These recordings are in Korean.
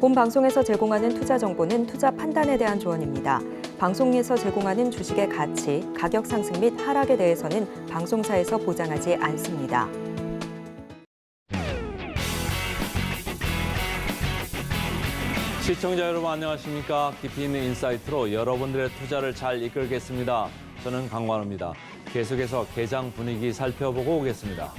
본 방송에서 제공하는 투자 정보는 투자 판단에 대한 조언입니다. 방송에서 제공하는 주식의 가치, 가격 상승 및 하락에 대해서는 방송사에서 보장하지 않습니다. 시청자 여러분 안녕하십니까? 깊이 있는 인사이트로 여러분들의 투자를 잘 이끌겠습니다. 저는 강관우입니다. 계속해서 개장 분위기 살펴보고 오겠습니다.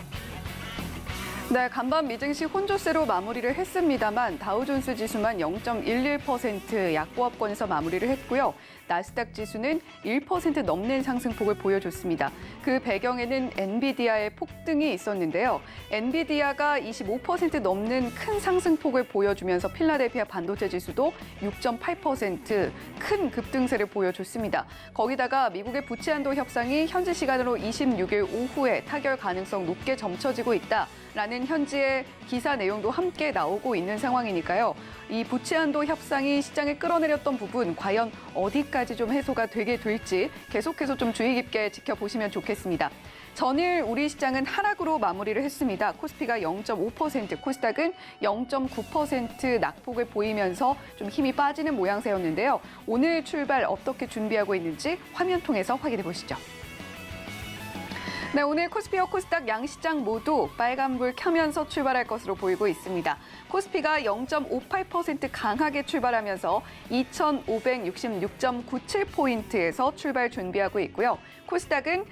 네, 간밤 미증시 혼조세로 마무리를 했습니다만 다우존스 지수만 0.11% 약보합권에서 마무리를 했고요. 나스닥 지수는 1% 넘는 상승폭을 보여줬습니다. 그 배경에는 엔비디아의 폭등이 있었는데요. 엔비디아가 25% 넘는 큰 상승폭을 보여주면서 필라델피아 반도체 지수도 6.8% 큰 급등세를 보여줬습니다. 거기다가 미국의 부채 한도 협상이 현지 시간으로 26일 오후에 타결 가능성 높게 점쳐지고 있다라는 현지의 기사 내용도 함께 나오고 있는 상황이니까요. 이 부채 한도 협상이 시장을 끌어내렸던 부분 과연 어디까지 좀 해소가 되게 될지 계속해서 좀 주의 깊게 지켜보시면 좋겠습니다. 전일 우리 시장은 하락으로 마무리를 했습니다. 코스피가 0.5%, 코스닥은 0.9% 낙폭을 보이면서 좀 힘이 빠지는 모양새였는데요. 오늘 출발 어떻게 준비하고 있는지 화면 통해서 확인해 보시죠. 네, 오늘 코스피와 코스닥 양시장 모두 빨간불 켜면서 출발할 것으로 보이고 있습니다. 코스피가 0.58% 강하게 출발하면서 2,566.97포인트에서 출발 준비하고 있고요. 코스닥은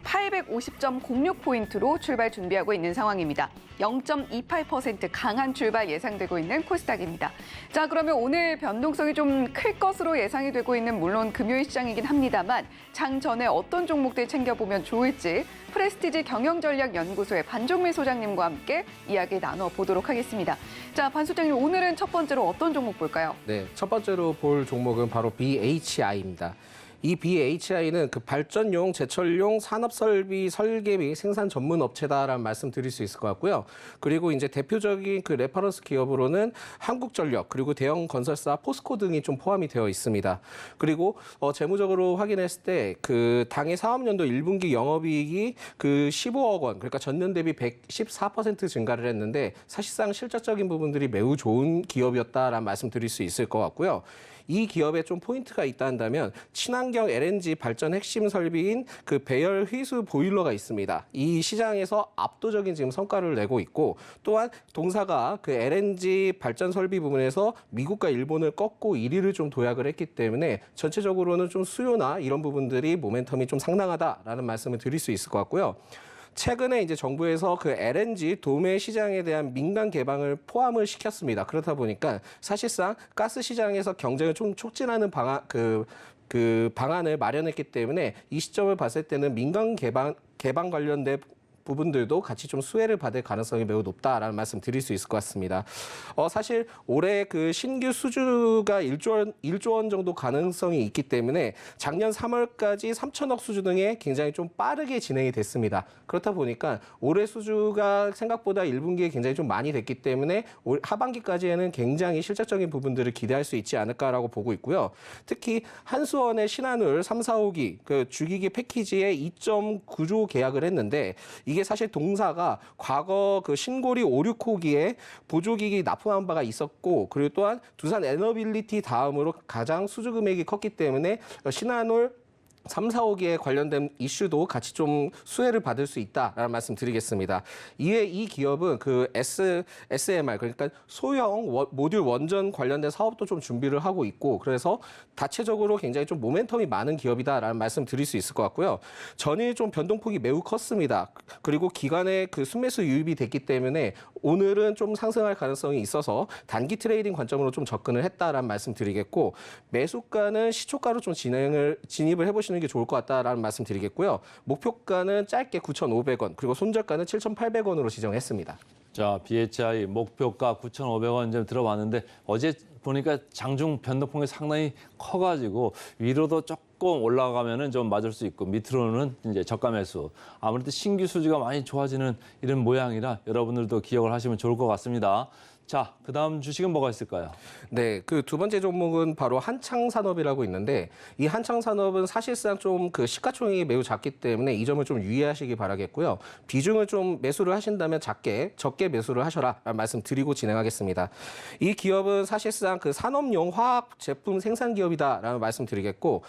850.06포인트로 출발 준비하고 있는 상황입니다. 0.28% 강한 출발 예상되고 있는 코스닥입니다. 자, 그러면 오늘 변동성이 좀 클 것으로 예상이 되고 있는 물론 금요일 시장이긴 합니다만 장 전에 어떤 종목들 챙겨보면 좋을지 프레스티지 경영전략연구소의 반종민 소장님과 함께 이야기 나눠보도록 하겠습니다. 자, 반 소장님 오늘은 첫 번째로 어떤 종목 볼까요? 네, 첫 번째로 볼 종목은 바로 BHI입니다. 이 BHI는 그 발전용, 제철용 산업설비 설계 및 생산 전문 업체다라는 말씀 드릴 수 있을 것 같고요. 그리고 이제 대표적인 그 레퍼런스 기업으로는 한국전력, 그리고 대형 건설사 포스코 등이 좀 포함이 되어 있습니다. 그리고 재무적으로 확인했을 때 그 당해 사업년도 1분기 영업이익이 그 15억 원, 그러니까 전년 대비 114% 증가를 했는데 사실상 실질적인 부분들이 매우 좋은 기업이었다라는 말씀 드릴 수 있을 것 같고요. 이 기업에 좀 포인트가 있다 한다면 친환경 LNG 발전 핵심 설비인 그 배열 회수 보일러가 있습니다. 이 시장에서 압도적인 지금 성과를 내고 있고 또한 동사가 그 LNG 발전 설비 부분에서 미국과 일본을 꺾고 1위를 좀 도약을 했기 때문에 전체적으로는 좀 수요나 이런 부분들이 모멘텀이 좀 상당하다라는 말씀을 드릴 수 있을 것 같고요. 최근에 이제 정부에서 그 LNG 도매 시장에 대한 민간 개방을 포함을 시켰습니다. 그렇다 보니까 사실상 가스 시장에서 경쟁을 좀 촉진하는 방안을 마련했기 때문에 이 시점을 봤을 때는 민간 개방 관련된 부분들도 같이 좀 수혜를 받을 가능성이 매우 높다라는 말씀 드릴 수 있을 것 같습니다. 사실 올해 그 신규 수주가 1조 원 정도 가능성이 있기 때문에 작년 3월까지 3천억 수주 등에 굉장히 좀 빠르게 진행이 됐습니다. 그렇다 보니까 올해 수주가 생각보다 1분기에 굉장히 좀 많이 됐기 때문에 하반기까지에는 굉장히 실질적인 부분들을 기대할 수 있지 않을까라고 보고 있고요. 특히 한수원의 신한울 3, 4호기 그 주기기 패키지에 2.9조 계약을 했는데 이게 사실 동사가 과거 그 신고리 5, 6호기에 보조기기 납품한 바가 있었고 그리고 또한 두산 에너빌리티 다음으로 가장 수주 금액이 컸기 때문에 신한울 3, 4호기에 관련된 이슈도 같이 좀 수혜를 받을 수 있다라는 말씀 드리겠습니다. 이에 이 기업은 그 SMR 그러니까 소형 모듈 원전 관련된 사업도 좀 준비를 하고 있고 그래서 다체적으로 굉장히 좀 모멘텀이 많은 기업이다라는 말씀 드릴 수 있을 것 같고요. 전일 좀 변동폭이 매우 컸습니다. 그리고 기관의 그 순매수 유입이 됐기 때문에 오늘은 좀 상승할 가능성이 있어서 단기 트레이딩 관점으로 좀 접근을 했다라는 말씀 드리겠고 매수가는 시초가로 좀 진입을 해보시는 게 좋을 것 같다라는 말씀 드리겠고요. 목표가는 짧게 9,500원 그리고 손절가는 7,800원으로 지정했습니다. 자, BHI 목표가 9,500원 좀 들어봤는데 어제 보니까 장중 변동폭이 상당히 커가지고 위로도 조금 올라가면은 좀 맞을 수 있고 밑으로는 이제 저가 매수. 아무래도 신규 수주가 많이 좋아지는 이런 모양이라 여러분들도 기억을 하시면 좋을 것 같습니다. 자, 그다음 주식은 뭐가 있을까요? 네, 그 두 번째 종목은 바로 한창산업이라고 있는데 이 한창산업은 사실상 좀 그 시가총액이 매우 작기 때문에 이 점을 좀 유의하시기 바라겠고요. 비중을 좀 매수를 하신다면 적게 매수를 하셔라 라는 말씀 드리고 진행하겠습니다. 이 기업은 사실상 그 산업용 화학 제품 생산 기업이다라는 말씀 드리겠고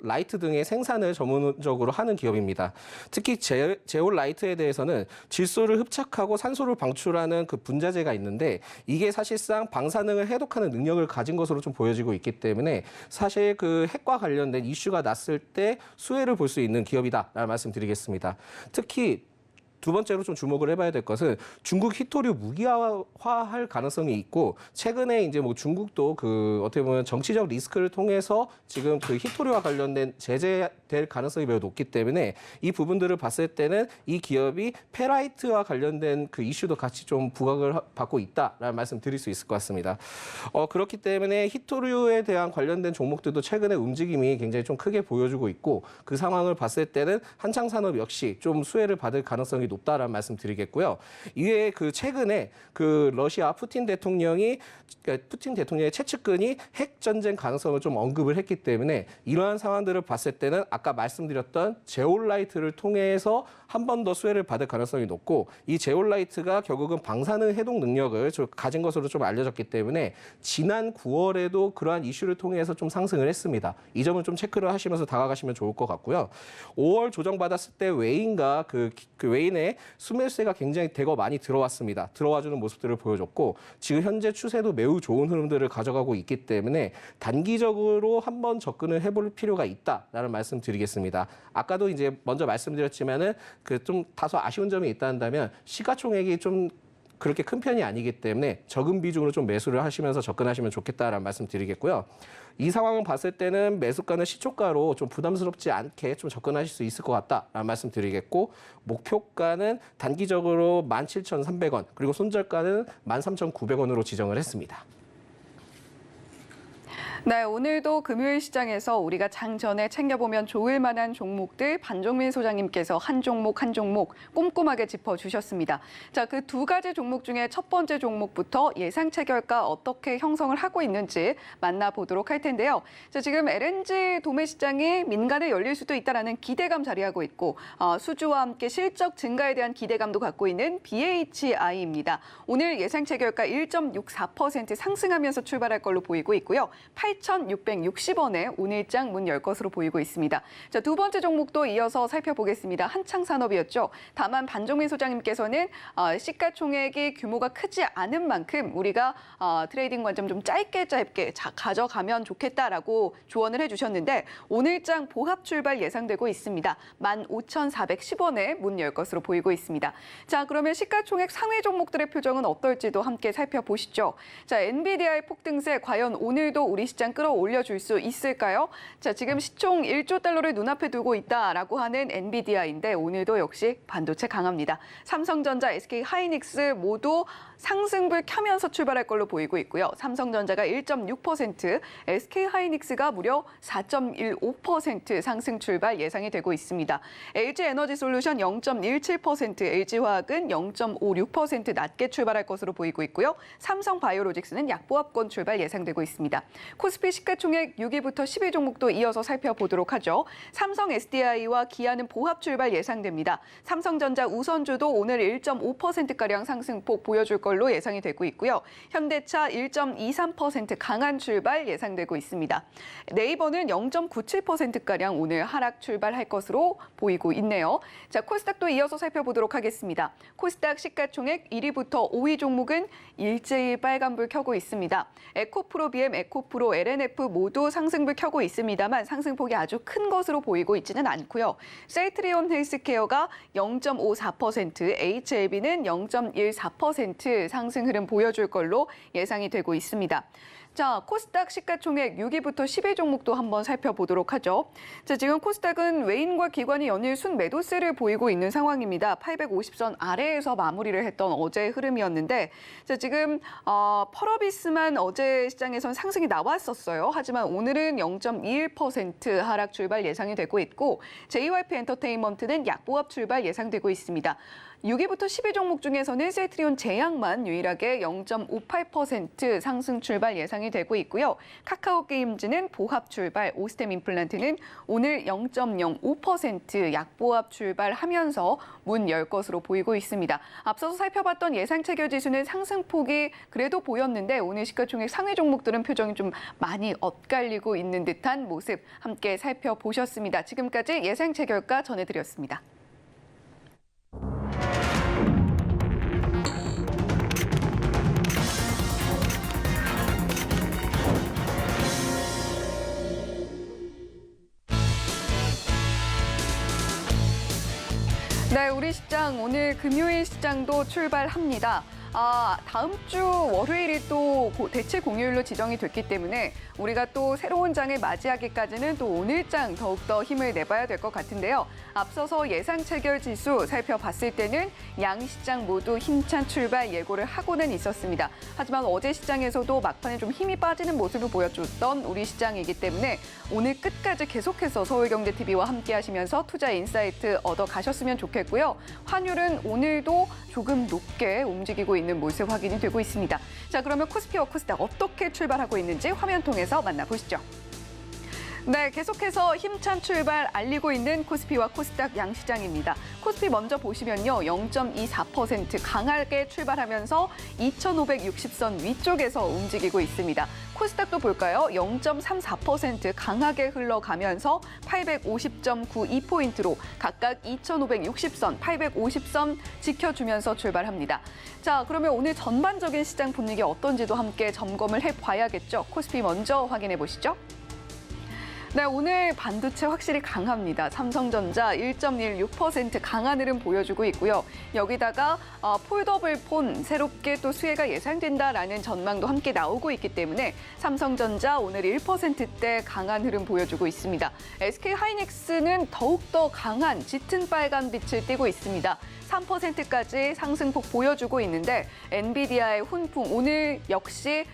라이트 등의 생산을 전문적으로 하는 기업입니다. 특히 제올 라이트에 대해서는 질소를 흡착하고 산소를 방출하는 그 분자재가 있는데 이게 사실상 방사능을 해독하는 능력을 가진 것으로 좀 보여지고 있기 때문에 사실 그 핵과 관련된 이슈가 났을 때 수혜를 볼 수 있는 기업이다라는 말씀 드리겠습니다. 특히 두 번째로 좀 주목을 해봐야 될 것은 중국 히토류 무기화할 가능성이 있고 최근에 이제 뭐 중국도 그 어떻게 보면 정치적 리스크를 통해서 지금 그 히토류와 관련된 제재될 가능성이 매우 높기 때문에 이 부분들을 봤을 때는 이 기업이 페라이트와 관련된 그 이슈도 같이 좀 부각을 받고 있다라는 말씀 드릴 수 있을 것 같습니다. 그렇기 때문에 히토류에 대한 관련된 종목들도 최근에 움직임이 굉장히 좀 크게 보여주고 있고 그 상황을 봤을 때는 한창산업 역시 좀 수혜를 받을 가능성이 높다라는 말씀 드리겠고요. 이에 그 최근에 그 러시아 푸틴 대통령의 최측근이 핵 전쟁 가능성을 좀 언급을 했기 때문에 이러한 상황들을 봤을 때는 아까 말씀드렸던 제올라이트를 통해서 한 번 더 수혜를 받을 가능성이 높고 이 제올라이트가 결국은 방사능 해독 능력을 좀 가진 것으로 좀 알려졌기 때문에 지난 9월에도 그러한 이슈를 통해서 좀 상승을 했습니다. 이 점은 좀 체크를 하시면서 다가가시면 좋을 것 같고요. 5월 조정받았을 때 웨인과 그 웨인의 수매수세가 굉장히 대거 많이 들어왔습니다. 들어와주는 모습들을 보여줬고 지금 현재 추세도 매우 좋은 흐름들을 가져가고 있기 때문에 단기적으로 한번 접근을 해볼 필요가 있다라는 말씀 드리겠습니다. 아까도 이제 먼저 말씀드렸지만은 그 좀 다소 아쉬운 점이 있다면 시가총액이 좀 그렇게 큰 편이 아니기 때문에 적은 비중으로 좀 매수를 하시면서 접근하시면 좋겠다라는 말씀 드리겠고요. 이 상황을 봤을 때는 매수가는 시초가로 좀 부담스럽지 않게 좀 접근하실 수 있을 것 같다라는 말씀 드리겠고 목표가는 단기적으로 17,300원 그리고 손절가는 13,900원으로 지정을 했습니다. 네, 오늘도 금요일 시장에서 우리가 장전에 챙겨보면 좋을 만한 종목들 반종민 소장님께서 한 종목 한 종목 꼼꼼하게 짚어주셨습니다. 자, 그 두 가지 종목 중에 첫 번째 종목부터 예상 체결가 어떻게 형성을 하고 있는지 만나보도록 할 텐데요. 자, 지금 LNG 도매 시장이 민간에 열릴 수도 있다는 기대감 자리하고 있고 수주와 함께 실적 증가에 대한 기대감도 갖고 있는 BHI입니다. 오늘 예상 체결가 1.64% 상승하면서 출발할 걸로 보이고 있고요. 8,660원에 오늘장 문 열 것으로 보이고 있습니다. 자, 두 번째 종목도 이어서 살펴보겠습니다. 한창산업이었죠. 다만 반종민 소장님께서는 시가총액이 규모가 크지 않은 만큼 우리가 트레이딩 관점 좀 짧게 가져가면 좋겠다라고 조언을 해주셨는데 오늘장 보합 출발 예상되고 있습니다. 15,410원에 문 열 것으로 보이고 있습니다. 자, 그러면 시가총액 상위 종목들의 표정은 어떨지도 함께 살펴보시죠. 자, 엔비디아의 폭등세 과연 오늘도 우리 시장 끌어올려줄 수 있을까요? 자, 지금 시총 1조 달러를 눈앞에 두고 있다라고 하는 엔비디아인데 오늘도 역시 반도체 강합니다. 삼성전자, SK하이닉스 모두 상승불 켜면서 출발할 걸로 보이고 있고요. 삼성전자가 1.6%, SK하이닉스가 무려 4.15% 상승 출발 예상이 되고 있습니다. LG에너지솔루션 0.17%, LG화학은 0.56% 낮게 출발할 것으로 보이고 있고요. 삼성바이오로직스는 약보합권 출발 예상되고 있습니다. 코스피 시가총액 6위부터 10위 종목도 이어서 살펴보도록 하죠. 삼성 SDI와 기아는 보합 출발 예상됩니다. 삼성전자 우선주도 오늘 1.5%가량 상승폭 보여줄 걸로 예상이 되고 있고요. 현대차 1.23% 강한 출발 예상되고 있습니다. 네이버는 0.97%가량 오늘 하락 출발할 것으로 보이고 있네요. 자, 코스닥도 이어서 살펴보도록 하겠습니다. 코스닥 시가총액 1위부터 5위 종목은 일제히 빨간불 켜고 있습니다. 에코프로, BM, 에코프로, LNF 모두 상승불 켜고 있습니다만 상승폭이 아주 큰 것으로 보이고 있지는 않고요. 셀트리온 헬스케어가 0.54%, HLB는 0.14% 상승 흐름 보여줄 걸로 예상이 되고 있습니다. 자, 코스닥 시가총액 6위부터 10위 종목도 한번 살펴보도록 하죠. 자, 지금 코스닥은 외인과 기관이 연일 순매도세를 보이고 있는 상황입니다. 850선 아래에서 마무리를 했던 어제의 흐름이었는데 자, 지금 펄어비스만 어제 시장에선 상승이 나왔었어요. 하지만 오늘은 0.21% 하락 출발 예상이 되고 있고 JYP 엔터테인먼트는 약보합 출발 예상되고 있습니다. 6위부터 10위 종목 중에서는 셀트리온 제약만 유일하게 0.58% 상승 출발 예상이 되고 있고요. 카카오 게임즈는 보합 출발, 오스템 임플란트는 오늘 0.05% 약보합 출발하면서 문 열 것으로 보이고 있습니다. 앞서서 살펴봤던 예상 체결 지수는 상승폭이 그래도 보였는데 오늘 시가총액 상위 종목들은 표정이 좀 많이 엇갈리고 있는 듯한 모습 함께 살펴보셨습니다. 지금까지 예상 체결가 전해드렸습니다. 네, 우리 시장 오늘 금요일 시장도 출발합니다. 다음 주 월요일이 또 대체 공휴일로 지정이 됐기 때문에 우리가 또 새로운 장을 맞이하기까지는 또 오늘 장 더욱더 힘을 내봐야 될 것 같은데요. 앞서서 예상 체결 지수 살펴봤을 때는 양 시장 모두 힘찬 출발 예고를 하고는 있었습니다. 하지만 어제 시장에서도 막판에 좀 힘이 빠지는 모습을 보여줬던 우리 시장이기 때문에 오늘 끝까지 계속해서 서울경제TV와 함께 하시면서 투자 인사이트 얻어가셨으면 좋겠고요. 환율은 오늘도 조금 높게 움직이고 있는 모습 확인이 되고 있습니다. 자, 그러면 코스피와 코스닥 어떻게 출발하고 있는지 화면 통해서 만나보시죠. 네, 계속해서 힘찬 출발 알리고 있는 코스피와 코스닥 양시장입니다. 코스피 먼저 보시면요. 0.24% 강하게 출발하면서 2,560선 위쪽에서 움직이고 있습니다. 코스닥도 볼까요? 0.34% 강하게 흘러가면서 850.92포인트로 각각 2,560선, 850선 지켜주면서 출발합니다. 자, 그러면 오늘 전반적인 시장 분위기 어떤지도 함께 점검을 해봐야겠죠. 코스피 먼저 확인해 보시죠. 네, 오늘 반도체 확실히 강합니다. 삼성전자 1.16% 강한 흐름 보여주고 있고요. 여기다가 폴더블 폰 새롭게 또 수혜가 예상된다라는 전망도 함께 나오고 있기 때문에 삼성전자 오늘 1%대 강한 흐름 보여주고 있습니다. SK하이닉스는 더욱더 강한 짙은 빨간 빛을 띠고 있습니다. 3%까지 상승폭 보여주고 있는데 엔비디아의 훈풍 오늘 역시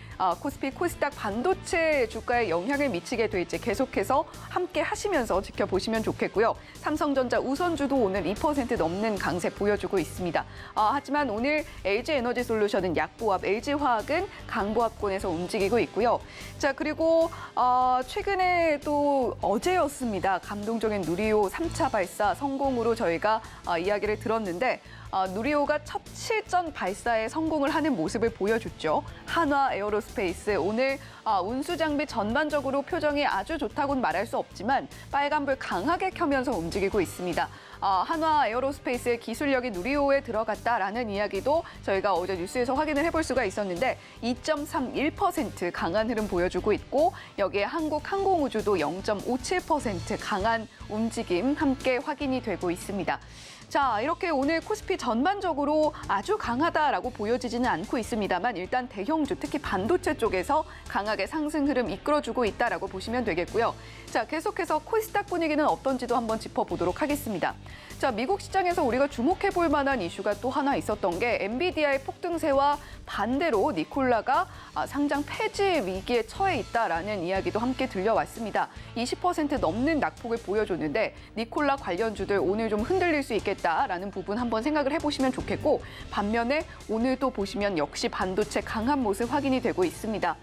코스피, 코스닥 반도체 주가에 영향을 미치게 될지 계속해서 함께 하시면서 지켜보시면 좋겠고요. 삼성전자 우선주도 오늘 2% 넘는 강세 보여주고 있습니다. 하지만 오늘 LG에너지솔루션은 약보합, LG화학은 강보합권에서 움직이고 있고요. 자, 그리고 최근에 또 어제였습니다. 감동적인 누리호 3차 발사 성공으로 저희가 이야기를 들었는데 누리호가 첫 실전 발사에 성공을 하는 모습을 보여줬죠. 한화 에어로스페이스 오늘 운수 장비 전반적으로 표정이 아주 좋다고는 말할 수 없지만 빨간불 강하게 켜면서 움직이고 있습니다. 한화 에어로스페이스의 기술력이 누리호에 들어갔다라는 이야기도 저희가 어제 뉴스에서 확인을 해볼 수가 있었는데 2.31% 강한 흐름 보여주고 있고 여기에 한국항공우주도 0.57% 강한 움직임 함께 확인이 되고 있습니다. 자, 이렇게 오늘 코스피 전반적으로 아주 강하다라고 보여지지는 않고 있습니다만 일단 대형주, 특히 반도체 쪽에서 강하게 상승 흐름 이끌어주고 있다라고 보시면 되겠고요. 자, 계속해서 코스닥 분위기는 어떤지도 한번 짚어보도록 하겠습니다. 자, 미국 시장에서 우리가 주목해 볼 만한 이슈가 또 하나 있었던 게 엔비디아의 폭등세와 반대로 니콜라가 상장 폐지 위기에 처해 있다라는 이야기도 함께 들려왔습니다. 20% 넘는 낙폭을 보여줬는데 니콜라 관련주들 오늘 좀 흔들릴 수 있겠다라는 부분 한번 생각을 해보시면 좋겠고 반면에 오늘도 보시면 역시 반도체 강한 모습 확인이 되고 있습니다.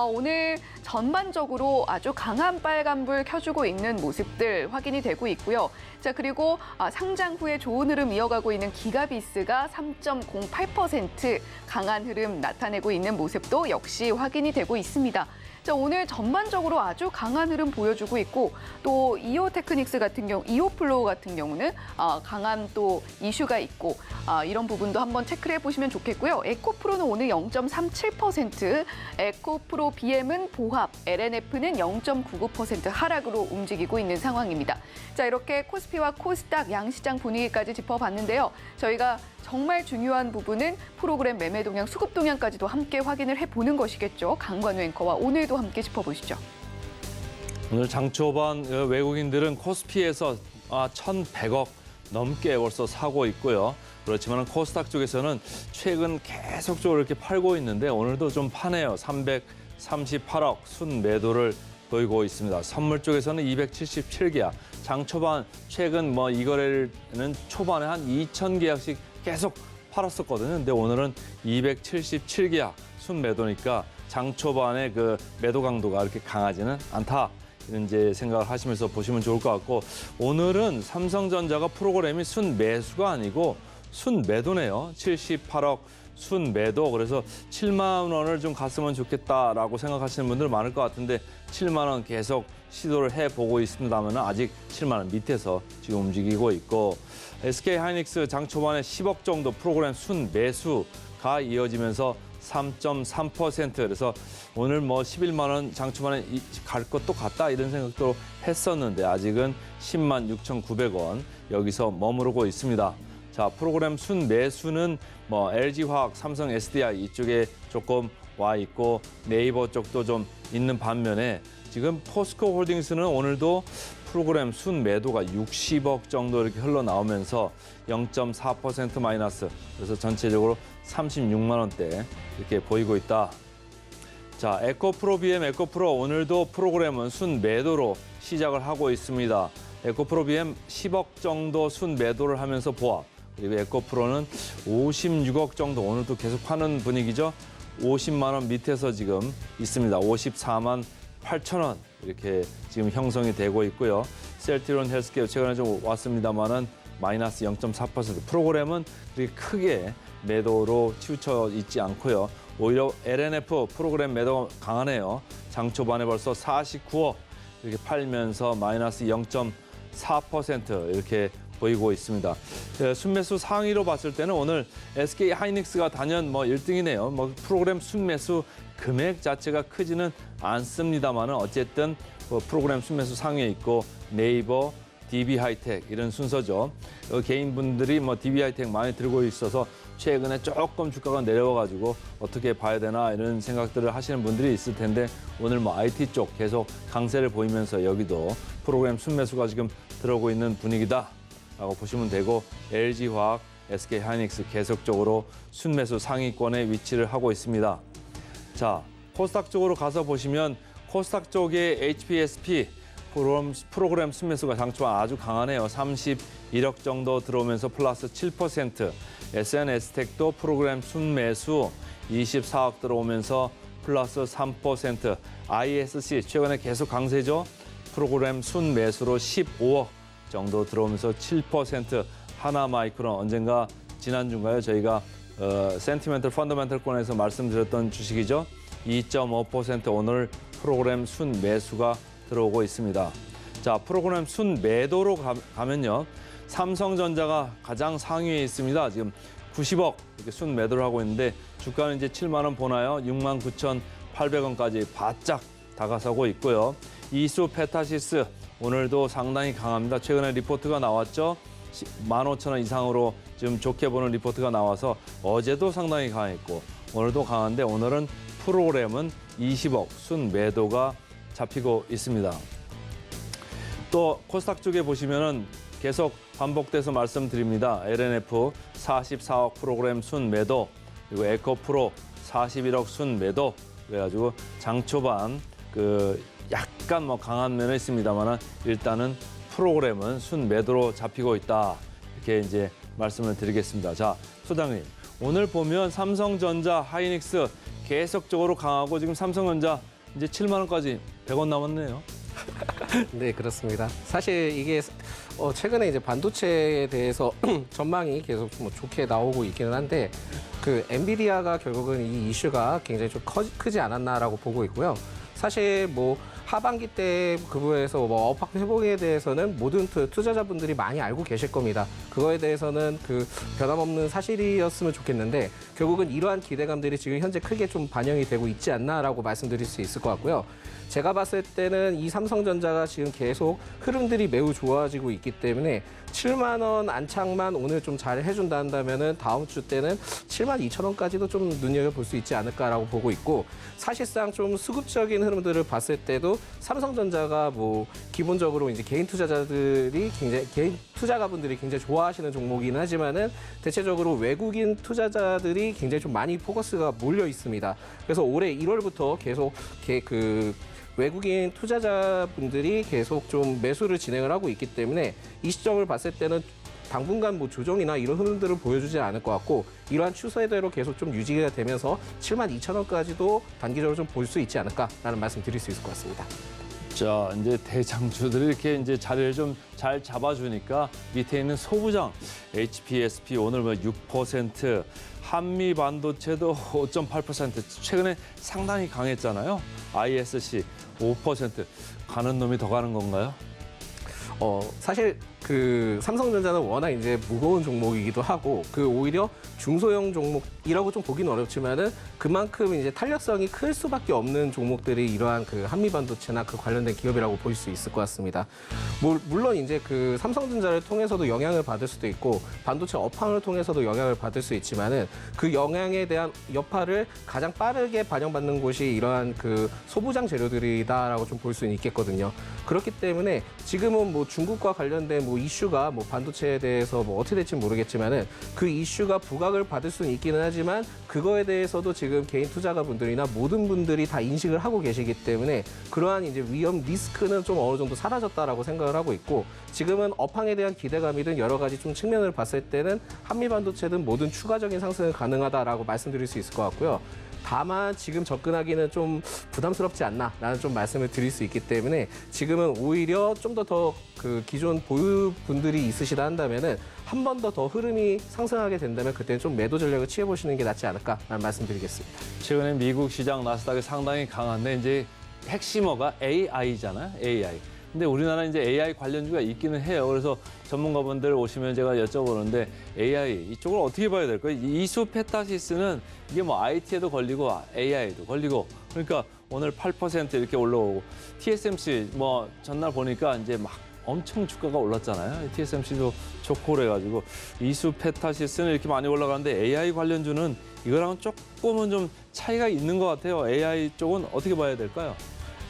오늘 전반적으로 아주 강한 빨간불 켜주고 있는 모습들 확인이 되고 있고요. 자, 그리고 상장 후에 좋은 흐름 이어가고 있는 기가비스가 3.08% 강한 흐름 나타내고 있는 모습도 역시 확인이 되고 있습니다. 자, 오늘 전반적으로 아주 강한 흐름 보여주고 있고 또 이오테크닉스 같은 경우, 이오플로우 같은 경우는 강한 또 이슈가 있고 이런 부분도 한번 체크를 해보시면 좋겠고요. 에코프로는 오늘 0.37%, 에코프로 BM은 보합, LNF는 0.99% 하락으로 움직이고 있는 상황입니다. 자, 이렇게 코스피와 코스닥 양시장 분위기까지 짚어봤는데요. 저희가 정말 중요한 부분은 프로그램 매매 동향, 수급 동향까지도 함께 확인을 해보는 것이겠죠. 강관우 앵커와 오늘도 함께 짚어보시죠. 오늘 장 초반 외국인들은 코스피에서 1,100억 넘게 벌써 사고 있고요. 그렇지만 코스닥 쪽에서는 최근 계속적으로 이렇게 팔고 있는데 오늘도 좀 파네요. 338억 순매도를 보이고 있습니다. 선물 쪽에서는 277계약. 장 초반 최근 이 거래는 초반에 한 2,000계약씩 계속 팔았었거든요. 근데 오늘은 277계약 순매도니까 장 초반에 그 매도 강도가 그렇게 강하지는 않다. 이런 이제 생각을 하시면서 보시면 좋을 것 같고, 오늘은 삼성전자가 프로그램이 순매수가 아니고 순매도네요. 78억 순매도. 그래서 7만 원을 좀 갔으면 좋겠다라고 생각하시는 분들 많을 것 같은데 7만 원 계속 시도를 해보고 있습니다만 아직 7만 원 밑에서 지금 움직이고 있고, SK 하이닉스 장 초반에 10억 정도 프로그램 순매수가 이어지면서 3.3%. 그래서 오늘 뭐 11만 원 장 초반에 갈 것도 같다 이런 생각도 했었는데 아직은 10만 6,900원 여기서 머무르고 있습니다. 자, 프로그램 순매수는 뭐 LG화학, 삼성 SDI 이쪽에 조금 와 있고 네이버 쪽도 좀 있는 반면에 지금 포스코 홀딩스는 오늘도 프로그램 순매도가 60억 정도 이렇게 흘러나오면서 0.4% 마이너스. 그래서 전체적으로 36만 원대 이렇게 보이고 있다. 자, 에코프로 BM, 에코프로 오늘도 프로그램은 순매도로 시작을 하고 있습니다. 에코프로 BM 10억 정도 순매도를 하면서 보합. 그리고 에코프로는 56억 정도 오늘도 계속 파는 분위기죠. 50만 원 밑에서 지금 있습니다. 54만 8천 원 이렇게 지금 형성이 되고 있고요. 셀트리온 헬스케어 최근에 좀 왔습니다만은 마이너스 0.4%. 프로그램은 그렇게 크게 매도로 치우쳐 있지 않고요. 오히려 LNF 프로그램 매도가 강하네요. 장 초반에 벌써 49억 이렇게 팔면서 마이너스 0.4% 이렇게 보이고 있습니다. 순매수 상위로 봤을 때는 오늘 SK 하이닉스가 단연 뭐 1등이네요. 뭐 프로그램 순매수 금액 자체가 크지는 않습니다만은 어쨌든 뭐 프로그램 순매수 상위에 있고 네이버, DB 하이텍 이런 순서죠. 개인분들이 뭐 DB 하이텍 많이 들고 있어서 최근에 조금 주가가 내려와가지고 어떻게 봐야 되나 이런 생각들을 하시는 분들이 있을 텐데 오늘 뭐 IT 쪽 계속 강세를 보이면서 여기도 프로그램 순매수가 지금 들어오고 있는 분위기다라고 보시면 되고, LG화학, SK 하이닉스 계속적으로 순매수 상위권에 위치를 하고 있습니다. 자, 코스닥 쪽으로 가서 보시면 코스닥 쪽에 HPSP 프로그램 순매수가 장초반 아주 강하네요. 31억 정도 들어오면서 플러스 7%. SNS텍도 프로그램 순매수 24억 들어오면서 플러스 3%. ISC 최근에 계속 강세죠. 프로그램 순매수로 15억 정도 들어오면서 7%. 하나마이크론 언젠가 지난주인가요? 저희가 센티멘털 펀더멘털권에서 말씀드렸던 주식이죠. 2.5% 오늘 프로그램 순매수가 들어오고 있습니다. 자, 프로그램 순매도로 가면요. 삼성전자가 가장 상위에 있습니다. 지금 90억 이렇게 순매도를 하고 있는데 주가는 이제 7만 원 보나요? 69,800원까지 바짝 다가서고 있고요. 이수 페타시스 오늘도 상당히 강합니다. 최근에 리포트가 나왔죠. 15,000원 이상으로 지금 좋게 보는 리포트가 나와서 어제도 상당히 강했고 오늘도 강한데 오늘은 프로그램은 20억 순매도가 잡히고 있습니다. 또 코스닥 쪽에 보시면은 계속 반복돼서 말씀드립니다. LNF 44억 프로그램 순매도, 그리고 에코프로 41억 순매도. 그래가지고 장 초반 그 약간 뭐 강한 면은 있습니다만은 일단은 프로그램은 순매도로 잡히고 있다. 이렇게 이제 말씀을 드리겠습니다. 자, 소장님, 오늘 보면 삼성전자, 하이닉스 계속적으로 강하고 지금 삼성전자 이제 7만 원까지 100원 남았네요. 네, 그렇습니다. 사실 이게 최근에 이제 반도체에 대해서 전망이 계속 뭐 좋게 나오고 있기는 한데 그 엔비디아가 결국은 이 이슈가 굉장히 좀 크지 않았나라고 보고 있고요. 사실 뭐 하반기 때 그 부분에서 뭐 업황 회복에 대해서는 모든 투자자분들이 많이 알고 계실 겁니다. 그거에 대해서는 그 변함없는 사실이었으면 좋겠는데 결국은 이러한 기대감들이 지금 현재 크게 좀 반영이 되고 있지 않나라고 말씀드릴 수 있을 것 같고요. 제가 봤을 때는 이 삼성전자가 지금 계속 흐름들이 매우 좋아지고 있기 때문에 7만 원 안착만 오늘 좀 잘 해준다 한다면은 다음 주 때는 7만 2천 원까지도 좀 눈여겨볼 수 있지 않을까라고 보고 있고, 사실상 좀 수급적인 흐름들을 봤을 때도 삼성전자가 뭐 기본적으로 이제 개인 투자가분들이 굉장히 좋아하시는 종목이긴 하지만은 대체적으로 외국인 투자자들이 굉장히 좀 많이 포커스가 몰려 있습니다. 그래서 올해 1월부터 계속 외국인 투자자분들이 계속 좀 매수를 진행을 하고 있기 때문에 이 시점을 봤을 때는 당분간 뭐 조정이나 이런 흐름들을 보여주지 않을 것 같고 이러한 추세대로 계속 좀 유지가 되면서 72,000원까지도 단기적으로 좀 볼 수 있지 않을까라는 말씀 드릴 수 있을 것 같습니다. 자, 이제 대장주들이 이렇게 이제 자리를 좀 잘 잡아주니까 밑에 있는 소부장 HPSP 오늘 뭐 6%, 한미 반도체도 5.8%, 최근에 상당히 강했잖아요. ISC 5%. 가는 놈이 더 가는 건가요? 사실 그 삼성전자는 워낙 이제 무거운 종목이기도 하고 그 오히려 중소형 종목이라고 좀 보기는 어렵지만은 그만큼 이제 탄력성이 클 수밖에 없는 종목들이 이러한 그 한미 반도체나 그 관련된 기업이라고 볼 수 있을 것 같습니다. 물론 이제 그 삼성전자를 통해서도 영향을 받을 수도 있고 반도체 업황을 통해서도 영향을 받을 수 있지만은 그 영향에 대한 여파를 가장 빠르게 반영받는 곳이 이러한 그 소부장 재료들이다라고 좀 볼 수는 있겠거든요. 그렇기 때문에 지금은 뭐 중국과 관련된 뭐 이슈가 뭐 반도체에 대해서 뭐 어떻게 될지 모르겠지만은 그 이슈가 부각을 받을 수는 있기는 하지만 그거에 대해서도 지금 개인 투자가분들이나 모든 분들이 다 인식을 하고 계시기 때문에 그러한 이제 위험 리스크는 좀 어느 정도 사라졌다라고 생각을 하고 있고 지금은 업황에 대한 기대감이든 여러 가지 좀 측면을 봤을 때는 한미 반도체든 모든 추가적인 상승은 가능하다라고 말씀드릴 수 있을 것 같고요. 다만 지금 접근하기는 좀 부담스럽지 않나라는 좀 말씀을 드릴 수 있기 때문에 지금은 오히려 좀 더 그 기존 보유 분들이 있으시다 한다면은 한 번 더 흐름이 상승하게 된다면 그때는 좀 매도 전략을 취해 보시는 게 낫지 않을까라는 말씀드리겠습니다. 최근에 미국 시장 나스닥이 상당히 강한데 이제 핵심어가 AI잖아요. AI. 근데 우리나라 이제 AI 관련주가 있기는 해요. 그래서 전문가분들 오시면 제가 여쭤보는데 AI 이쪽을 어떻게 봐야 될까요? 이수페타시스는 이게 뭐 IT에도 걸리고 AI에도 걸리고 그러니까 오늘 8% 이렇게 올라오고 TSMC 뭐 전날 보니까 이제 막 엄청 주가가 올랐잖아요. TSMC도 좋고 그래가지고 이수페타시스는 이렇게 많이 올라가는데 AI 관련주는 이거랑은 조금은 좀 차이가 있는 것 같아요. AI 쪽은 어떻게 봐야 될까요?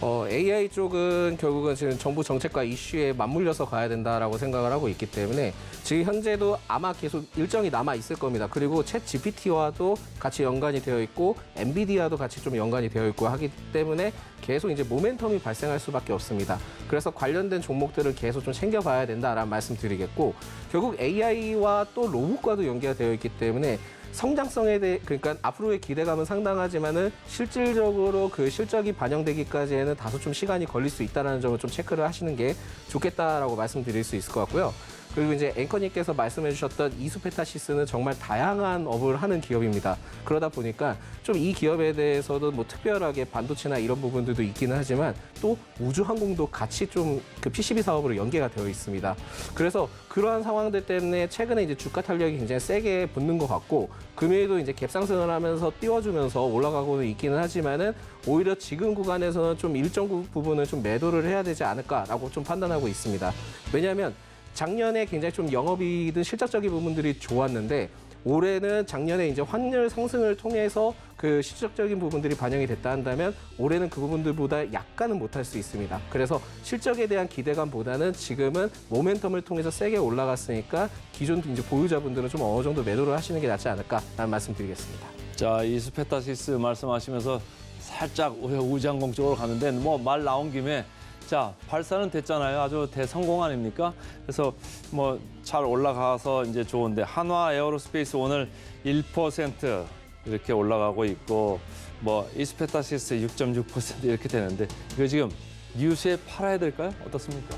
AI 쪽은 결국은 지금 정부 정책과 이슈에 맞물려서 가야 된다라고 생각을 하고 있기 때문에 지금 현재도 아마 계속 일정이 남아 있을 겁니다. 그리고 챗 GPT와도 같이 연관이 되어 있고 엔비디아도 같이 좀 연관이 되어 있고 하기 때문에 계속 이제 모멘텀이 발생할 수밖에 없습니다. 그래서 관련된 종목들을 계속 좀 챙겨봐야 된다라는 말씀드리겠고 결국 AI와 또 로봇과도 연계가 되어 있기 때문에 성장성에 대해 그러니까 앞으로의 기대감은 상당하지만은 실질적으로 그 실적이 반영되기까지에는 다소 좀 시간이 걸릴 수 있다는 점을 좀 체크를 하시는 게 좋겠다라고 말씀드릴 수 있을 것 같고요. 그리고 이제 앵커님께서 말씀해 주셨던 이수페타시스는 정말 다양한 업을 하는 기업입니다. 그러다 보니까 좀 이 기업에 대해서도 뭐 특별하게 반도체나 이런 부분들도 있기는 하지만 또 우주항공도 같이 좀 그 PCB 사업으로 연계가 되어 있습니다. 그래서 그러한 상황들 때문에 최근에 이제 주가 탄력이 굉장히 세게 붙는 것 같고 금요일도 이제 갭상승을 하면서 띄워주면서 올라가고는 있기는 하지만은 오히려 지금 구간에서는 좀 일정 부분을 좀 매도를 해야 되지 않을까라고 좀 판단하고 있습니다. 왜냐하면 작년에 굉장히 좀 영업이익이든 실적적인 부분들이 좋았는데 올해는 작년에 이제 환율 상승을 통해서 그 실적적인 부분들이 반영이 됐다 한다면 올해는 그 부분들보다 약간은 못할 수 있습니다. 그래서 실적에 대한 기대감보다는 지금은 모멘텀을 통해서 세게 올라갔으니까 기존 이제 보유자분들은 좀 어느 정도 매도를 하시는 게 낫지 않을까라는 말씀드리겠습니다. 자, 이수페타시스 말씀하시면서 살짝 우주항공 쪽으로 갔는데 뭐 말 나온 김에 자, 발사는 됐잖아요. 아주 대성공 아닙니까? 그래서 뭐 잘 올라가서 이제 좋은데 한화 에어로스페이스 오늘 1% 이렇게 올라가고 있고 뭐 이스페타시스 6.6% 이렇게 되는데 이거 지금 뉴스에 팔아야 될까요? 어떻습니까?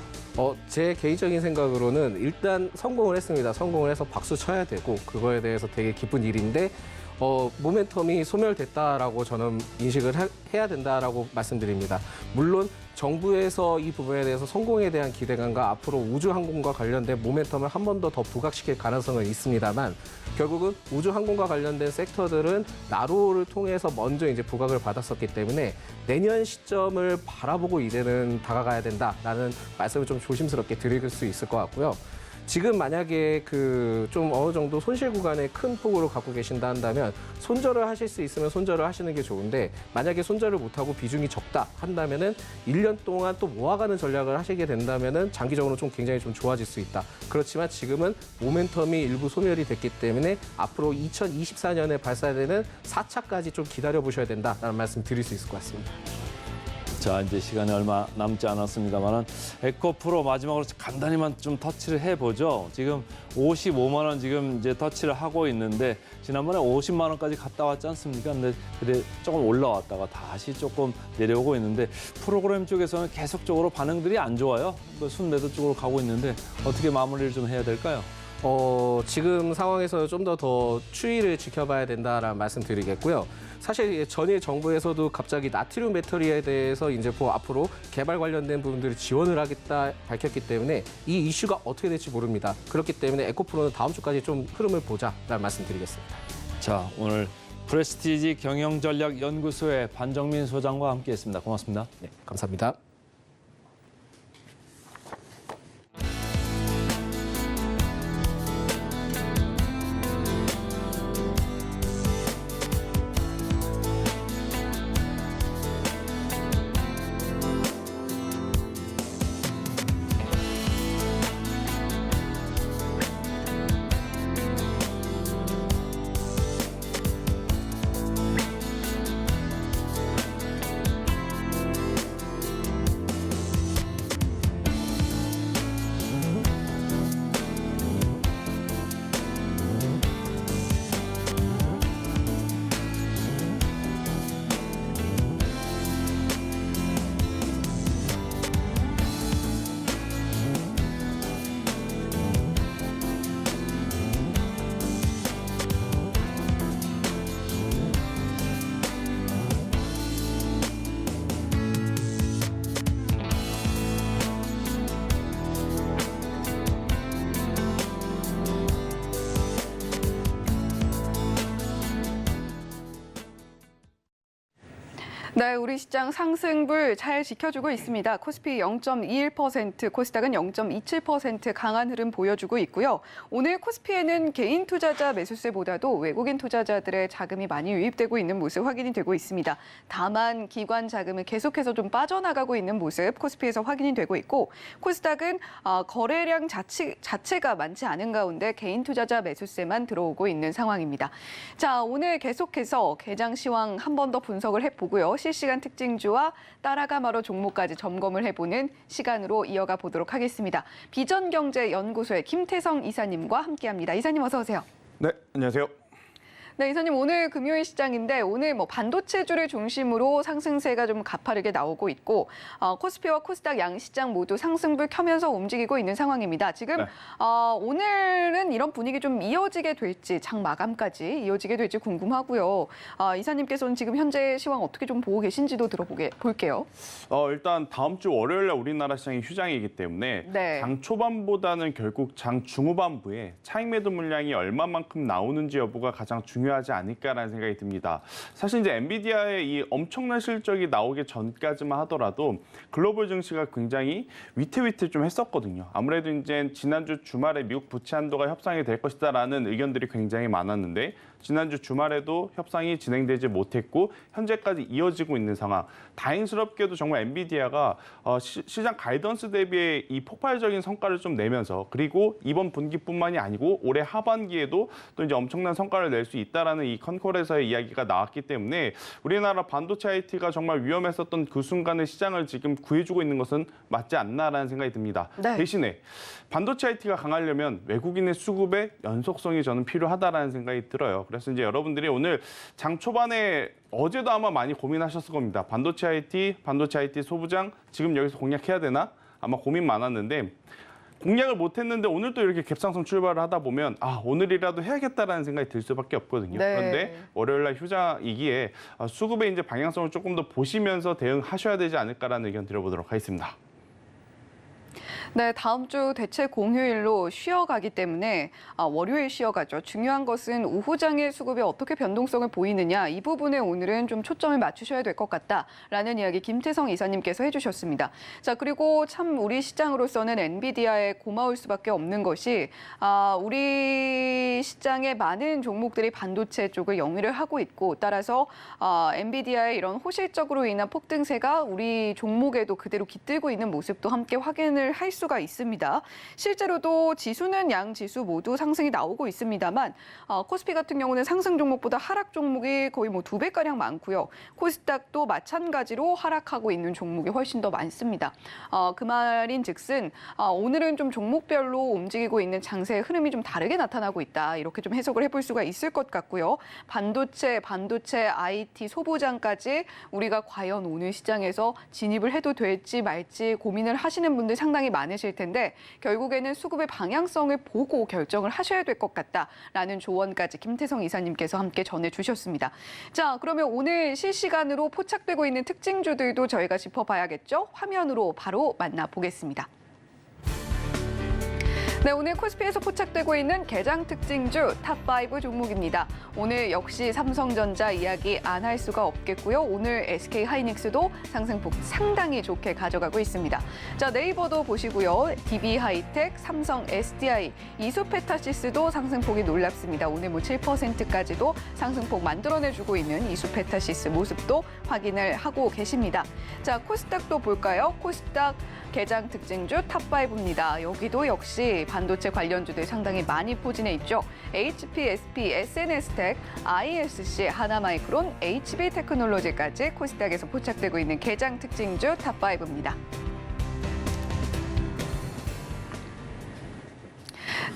제 개인적인 생각으로는 일단 성공을 했습니다. 성공을 해서 박수 쳐야 되고 그거에 대해서 되게 기쁜 일인데 모멘텀이 소멸됐다라고 저는 인식을 해야 된다라고 말씀드립니다. 물론 정부에서 이 부분에 대해서 성공에 대한 기대감과 앞으로 우주항공과 관련된 모멘텀을 한 번 더 부각시킬 가능성은 있습니다만 결국은 우주항공과 관련된 섹터들은 나로를 통해서 먼저 이제 부각을 받았었기 때문에 내년 시점을 바라보고 이제는 다가가야 된다라는 말씀을 좀 조심스럽게 드릴 수 있을 것 같고요. 지금 만약에 그 좀 어느 정도 손실 구간에 큰 폭으로 갖고 계신다 한다면 손절을 하실 수 있으면 손절을 하시는 게 좋은데 만약에 손절을 못하고 비중이 적다 한다면은 1년 동안 또 모아가는 전략을 하시게 된다면은 장기적으로 좀 굉장히 좀 좋아질 수 있다. 그렇지만 지금은 모멘텀이 일부 소멸이 됐기 때문에 앞으로 2024년에 발사되는 4차까지 좀 기다려 보셔야 된다라는 말씀 드릴 수 있을 것 같습니다. 자, 이제 시간이 얼마 남지 않았습니다만은 에코프로 마지막으로 간단히만 좀 터치를 해보죠. 지금 55만 원 지금 이제 터치를 하고 있는데 지난번에 50만 원까지 갔다 왔지 않습니까? 근데 조금 올라왔다가 다시 조금 내려오고 있는데 프로그램 쪽에서는 계속적으로 반응들이 안 좋아요. 순매도 쪽으로 가고 있는데 어떻게 마무리를 좀 해야 될까요? 지금 상황에서 좀 더 추이를 지켜봐야 된다라는 말씀드리겠고요. 사실 전일 정부에서도 갑자기 나트륨 배터리에 대해서 이제 앞으로 개발 관련된 부분들을 지원을 하겠다 밝혔기 때문에 이 이슈가 어떻게 될지 모릅니다. 그렇기 때문에 에코프로는 다음 주까지 좀 흐름을 보자라는 말씀드리겠습니다. 자, 오늘 프레스티지 경영전략연구소의 반정민 소장과 함께했습니다. 고맙습니다. 네, 감사합니다. 네, 우리 시장 상승불 잘 지켜주고 있습니다. 코스피 0.21%, 코스닥은 0.27% 강한 흐름 보여주고 있고요. 오늘 코스피에는 개인 투자자 매수세보다도 외국인 투자자들의 자금이 많이 유입되고 있는 모습 확인이 되고 있습니다. 다만 기관 자금은 계속해서 좀 빠져나가고 있는 모습 코스피에서 확인이 되고 있고, 코스닥은 거래량 자체가 많지 않은 가운데 개인 투자자 매수세만 들어오고 있는 상황입니다. 자, 오늘 계속해서 개장 시황 한 번 더 분석을 해보고요. 실시간 특징주와 따라가마로 종목까지 점검을 해보는 시간으로 이어가 보도록 하겠습니다. 비전경제연구소의 김태성 이사님과 함께합니다. 이사님 어서 오세요. 네, 안녕하세요. 네, 이사님 오늘 금요일 시장인데 오늘 반도체주를 중심으로 상승세가 좀 가파르게 나오고 있고 코스피와 코스닥 양 시장 모두 상승불 켜면서 움직이고 있는 상황입니다. 지금 네. 오늘은 이런 분위기 좀 이어지게 될지 장 마감까지 이어지게 될지 궁금하고요. 이사님께서는 지금 현재 시황 어떻게 좀 보고 계신지도 볼게요. 일단 다음 주 월요일 날 우리나라 시장이 휴장이기 때문에 네. 장 초반보다는 결국 장 중후반부에 차익 매도 물량이 얼마만큼 나오는지 여부가 가장 중요하지 않을까라는 생각이 듭니다. 사실 이제 엔비디아의 이 엄청난 실적이 나오기 전까지만 하더라도 글로벌 증시가 굉장히 위태위태 좀 했었거든요. 아무래도 이제 지난주 주말에 미국 부채 한도가 협상이 될 것이다라는 의견들이 굉장히 많았는데 지난주 주말에도 협상이 진행되지 못했고 현재까지 이어지고 있는 상황. 다행스럽게도 정말 엔비디아가 시장 가이던스 대비의 이 폭발적인 성과를 좀 내면서 그리고 이번 분기뿐만이 아니고 올해 하반기에도 또 이제 엄청난 성과를 낼 수 있다라는 이 컨콜에서의 이야기가 나왔기 때문에 우리나라 반도체 IT가 정말 위험했었던 그 순간의 시장을 지금 구해주고 있는 것은 맞지 않나라는 생각이 듭니다. 네. 대신에 반도체 IT가 강하려면 외국인의 수급의 연속성이 저는 필요하다라는 생각이 들어요. 그래서 이제 여러분들이 오늘 장 초반에 어제도 아마 많이 고민하셨을 겁니다. 반도체 IT 소부장 지금 여기서 공략해야 되나? 아마 고민 많았는데 공략을 못했는데 오늘 또 이렇게 갭상승 출발을 하다 보면 오늘이라도 해야겠다라는 생각이 들 수밖에 없거든요. 네. 그런데 월요일날 휴장이기에 수급의 이제 방향성을 조금 더 보시면서 대응하셔야 되지 않을까라는 의견 드려보도록 하겠습니다. 네, 다음 주 대체 공휴일로 쉬어가기 때문에 월요일 쉬어가죠. 중요한 것은 오후장의 수급에 어떻게 변동성을 보이느냐 이 부분에 오늘은 좀 초점을 맞추셔야 될 것 같다라는 이야기 김태성 이사님께서 해주셨습니다. 자, 그리고 참 우리 시장으로서는 엔비디아에 고마울 수밖에 없는 것이 우리 시장의 많은 종목들이 반도체 쪽을 영위를 하고 있고 따라서 엔비디아의 이런 호실적으로 인한 폭등세가 우리 종목에도 그대로 깃들고 있는 모습도 함께 확인을 할 수 수가 있습니다. 실제로도 지수는 양 지수 모두 상승이 나오고 있습니다만 코스피 같은 경우는 상승 종목보다 하락 종목이 거의 뭐 2배가량 많고요. 코스닥도 마찬가지로 하락하고 있는 종목이 훨씬 더 많습니다. 그 말인 즉슨 오늘은 좀 종목별로 움직이고 있는 장세의 흐름이 좀 다르게 나타나고 있다. 이렇게 좀 해석을 해볼 수가 있을 것 같고요. 반도체, IT, 소부장까지 우리가 과연 오늘 시장에서 진입을 해도 될지 말지 고민을 하시는 분들 상당히 많으실 텐데 결국에는 수급의 방향성을 보고 결정을 하셔야 될 것 같다라는 조언까지 김태성 이사님께서 함께 전해주셨습니다. 자, 그러면 오늘 실시간으로 포착되고 있는 특징주들도 저희가 짚어봐야겠죠? 화면으로 바로 만나보겠습니다. 네, 오늘 코스피에서 포착되고 있는 개장 특징주 탑5 종목입니다. 오늘 역시 삼성전자 이야기 안 할 수가 없겠고요. 오늘 SK하이닉스도 상승폭 상당히 좋게 가져가고 있습니다. 자, 네이버도 보시고요. DB하이텍, 삼성 SDI, 이수페타시스도 상승폭이 놀랍습니다. 오늘 뭐 7%까지도 상승폭 만들어내주고 있는 이수페타시스 모습도 확인을 하고 계십니다. 자, 코스닥도 볼까요? 코스닥 개장 특징주 탑5입니다. 여기도 역시 반도체 관련주들 상당히 많이 포진해 있죠. HP, SP, SNS텍, ISC, 하나마이크론, HB테크놀로지까지 코스닥에서 포착되고 있는 개장 특징주 탑5입니다.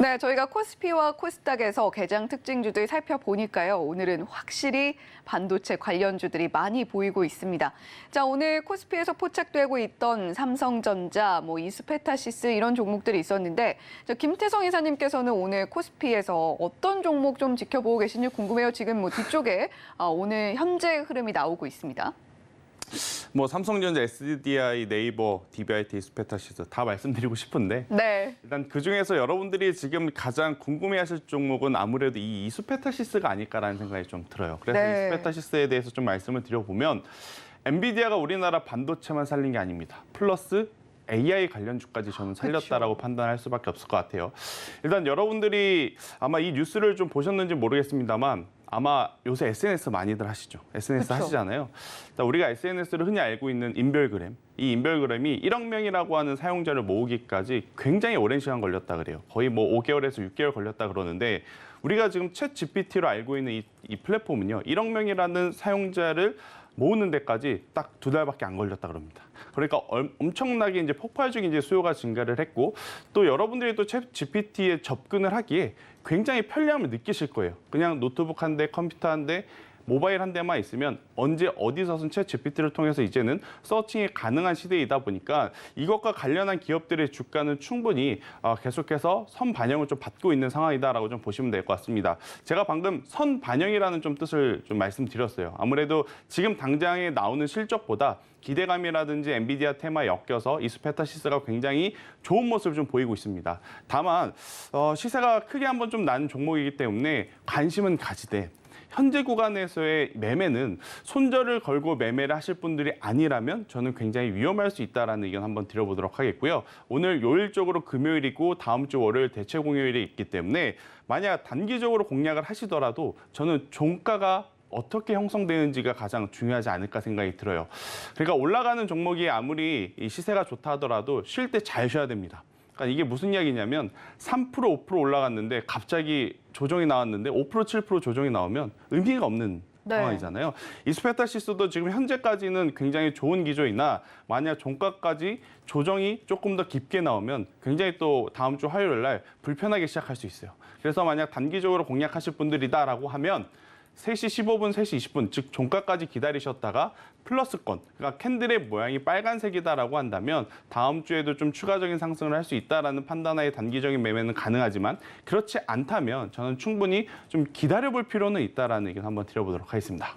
네, 저희가 코스피와 코스닥에서 개장 특징주들 살펴보니까요. 오늘은 확실히 반도체 관련주들이 많이 보이고 있습니다. 자, 오늘 코스피에서 포착되고 있던 삼성전자, 이수페타시스 이런 종목들이 있었는데 김태성 이사님께서는 오늘 코스피에서 어떤 종목 좀 지켜보고 계신지 궁금해요. 지금 뒤쪽에 오늘 현재 흐름이 나오고 있습니다. 삼성전자, SDI, 네이버, DBIT, 이수페타시스 다 말씀드리고 싶은데 네. 일단 그중에서 여러분들이 지금 가장 궁금해하실 종목은 아무래도 이 이수페타시스가 아닐까라는 생각이 좀 들어요. 그래서 네. 이수페타시스에 대해서 좀 말씀을 드려보면 엔비디아가 우리나라 반도체만 살린 게 아닙니다. 플러스 AI 관련주까지 저는 살렸다라고 판단할 수밖에 없을 것 같아요. 일단 여러분들이 아마 이 뉴스를 좀 보셨는지 모르겠습니다만 아마 요새 SNS 많이들 하시죠. SNS 그쵸. 하시잖아요. 우리가 SNS를 흔히 알고 있는 인별그램. 이 인별그램이 1억 명이라고 하는 사용자를 모으기까지 굉장히 오랜 시간 걸렸다 그래요. 거의 5개월에서 6개월 걸렸다 그러는데 우리가 지금 챗 GPT로 알고 있는 이 플랫폼은요. 1억 명이라는 사용자를 모으는 데까지 딱 2달밖에 안 걸렸다 그럽니다. 그러니까 엄청나게 이제 폭발적인 이제 수요가 증가를 했고 또 여러분들이 또 챗 GPT에 접근을 하기에 굉장히 편리함을 느끼실 거예요. 그냥 노트북 한 대, 컴퓨터 한 대, 모바일 한 대만 있으면 언제 어디서든 챗 GPT를 통해서 이제는 서칭이 가능한 시대이다 보니까 이것과 관련한 기업들의 주가는 충분히 계속해서 선반영을 좀 받고 있는 상황이다라고 좀 보시면 될 것 같습니다. 제가 방금 선반영이라는 좀 뜻을 좀 말씀드렸어요. 아무래도 지금 당장에 나오는 실적보다 기대감이라든지 엔비디아 테마에 엮여서 이수페타시스가 굉장히 좋은 모습을 좀 보이고 있습니다. 다만 시세가 크게 한번 좀 난 종목이기 때문에 관심은 가지되 현재 구간에서의 매매는 손절을 걸고 매매를 하실 분들이 아니라면 저는 굉장히 위험할 수 있다는 의견 한번 드려보도록 하겠고요. 오늘 요일적으로 금요일이고 다음 주 월요일 대체 공휴일이 있기 때문에 만약 단기적으로 공략을 하시더라도 저는 종가가 어떻게 형성되는지가 가장 중요하지 않을까 생각이 들어요. 그러니까 올라가는 종목이 아무리 시세가 좋다 하더라도 쉴 때 잘 쉬어야 됩니다. 그러니까 이게 무슨 이야기냐면 3% 5% 올라갔는데 갑자기 조정이 나왔는데 5% 7% 조정이 나오면 의미가 없는 상황이잖아요. 이수페타시스도 지금 현재까지는 굉장히 좋은 기조이나 만약 종가까지 조정이 조금 더 깊게 나오면 굉장히 또 다음 주 화요일 날 불편하게 시작할 수 있어요. 그래서 만약 단기적으로 공략하실 분들이다라고 하면 3시 15분, 3시 20분, 즉 종가까지 기다리셨다가 플러스권, 그러니까 캔들의 모양이 빨간색이다라고 한다면 다음 주에도 좀 추가적인 상승을 할 수 있다라는 판단하에 단기적인 매매는 가능하지만 그렇지 않다면 저는 충분히 좀 기다려볼 필요는 있다라는 의견 한번 드려보도록 하겠습니다.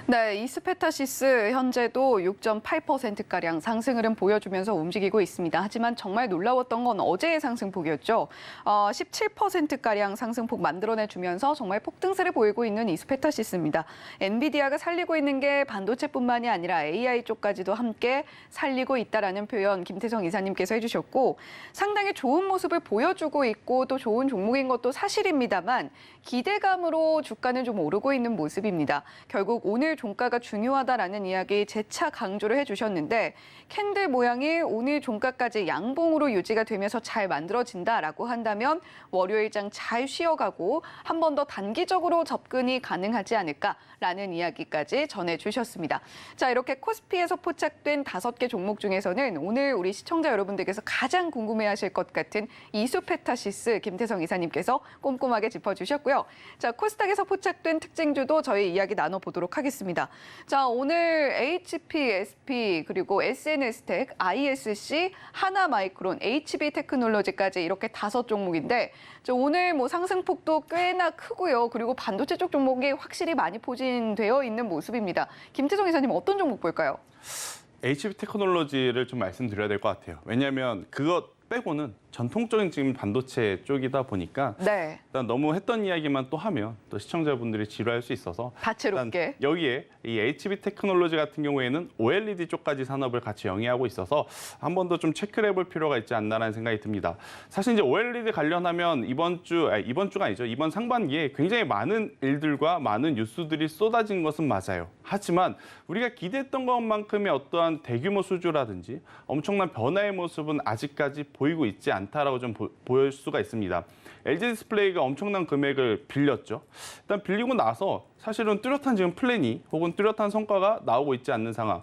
네, 이수페타시스 현재도 6.8%가량 상승 흐름 보여주면서 움직이고 있습니다. 하지만 정말 놀라웠던 건 어제의 상승폭이었죠. 17%가량 상승폭 만들어내주면서 정말 폭등세를 보이고 있는 이수페타시스입니다. 엔비디아가 살리고 있는 게 반도체뿐만이 아니라 AI 쪽까지도 함께 살리고 있다라는 표현 김태성 이사님께서 해주셨고 상당히 좋은 모습을 보여주고 있고 또 좋은 종목인 것도 사실입니다만 기대감으로 주가는 좀 오르고 있는 모습입니다. 결국 오늘 오늘 종가가 중요하다라는 이야기 재차 강조를 해주셨는데 캔들 모양이 오늘 종가까지 양봉으로 유지가 되면서 잘 만들어진다라고 한다면 월요일장 잘 쉬어가고 한 번 더 단기적으로 접근이 가능하지 않을까라는 이야기까지 전해주셨습니다. 자, 이렇게 코스피에서 포착된 5개 종목 중에서는 오늘 우리 시청자 여러분들께서 가장 궁금해하실 것 같은 이수페타시스 김태성 이사님께서 꼼꼼하게 짚어주셨고요. 자, 코스닥에서 포착된 특징주도 저희 이야기 나눠보도록 하겠습니다. 자, 오늘 HP, SP, 그리고 SNS텍, ISC, 하나마이크론, HB테크놀로지까지 이렇게 5종목인데 오늘 뭐 상승폭도 꽤나 크고요. 그리고 반도체 쪽 종목이 확실히 많이 포진되어 있는 모습입니다. 김태성 이사님 어떤 종목 볼까요? HB테크놀로지를 좀 말씀드려야 될 것 같아요. 왜냐하면 그것 빼고는 전통적인 지금 반도체 쪽이다 보니까 네. 일단 너무 했던 이야기만 또 하면 또 시청자분들이 지루할 수 있어서 다채롭게. 일단 여기에 이 HB테크놀로지 같은 경우에는 OLED 쪽까지 산업을 같이 영위하고 있어서 한 번 더 좀 체크를 해볼 필요가 있지 않나라는 생각이 듭니다. 사실 이제 OLED 관련하면 이번 주가 아니죠. 이번 상반기에 굉장히 많은 일들과 많은 뉴스들이 쏟아진 것은 맞아요. 하지만 우리가 기대했던 것만큼의 어떠한 대규모 수주라든지 엄청난 변화의 모습은 아직까지 보이고 있지 않다라고 좀 보일 수가 있습니다. LG 디스플레이가 엄청난 금액을 빌렸죠. 일단 빌리고 나서 사실은 뚜렷한 지금 플랜이 혹은 뚜렷한 성과가 나오고 있지 않는 상황.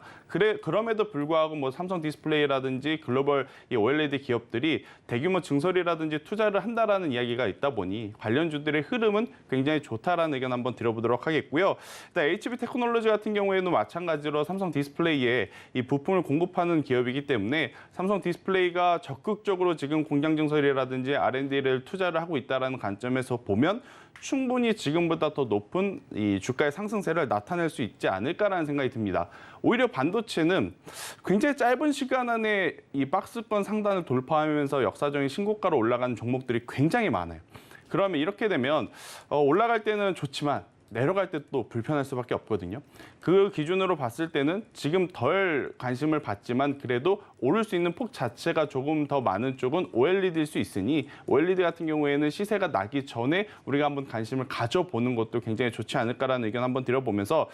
그럼에도 불구하고 뭐 삼성 디스플레이라든지 글로벌 이 OLED 기업들이 대규모 증설이라든지 투자를 한다라는 이야기가 있다 보니 관련주들의 흐름은 굉장히 좋다라는 의견 한번 드려보도록 하겠고요. 일단 HB테크놀로지 같은 경우에는 마찬가지로 삼성 디스플레이에 이 부품을 공급하는 기업이기 때문에 삼성 디스플레이가 적극적으로 지금 공장 증설이라든지 R&D를 투자를 하고 있다라는 관점에서 보면 충분히 지금보다 더 높은 이 주가의 상승세를 나타낼 수 있지 않을까라는 생각이 듭니다. 오히려 반도체는 굉장히 짧은 시간 안에 이 박스권 상단을 돌파하면서 역사적인 신고가로 올라가는 종목들이 굉장히 많아요. 그러면 이렇게 되면 올라갈 때는 좋지만 내려갈 때 또 불편할 수밖에 없거든요. 그 기준으로 봤을 때는 지금 덜 관심을 받지만 그래도 오를 수 있는 폭 자체가 조금 더 많은 쪽은 OLED일 수 있으니 OLED 같은 경우에는 시세가 나기 전에 우리가 한번 관심을 가져보는 것도 굉장히 좋지 않을까라는 의견 한번 드려보면서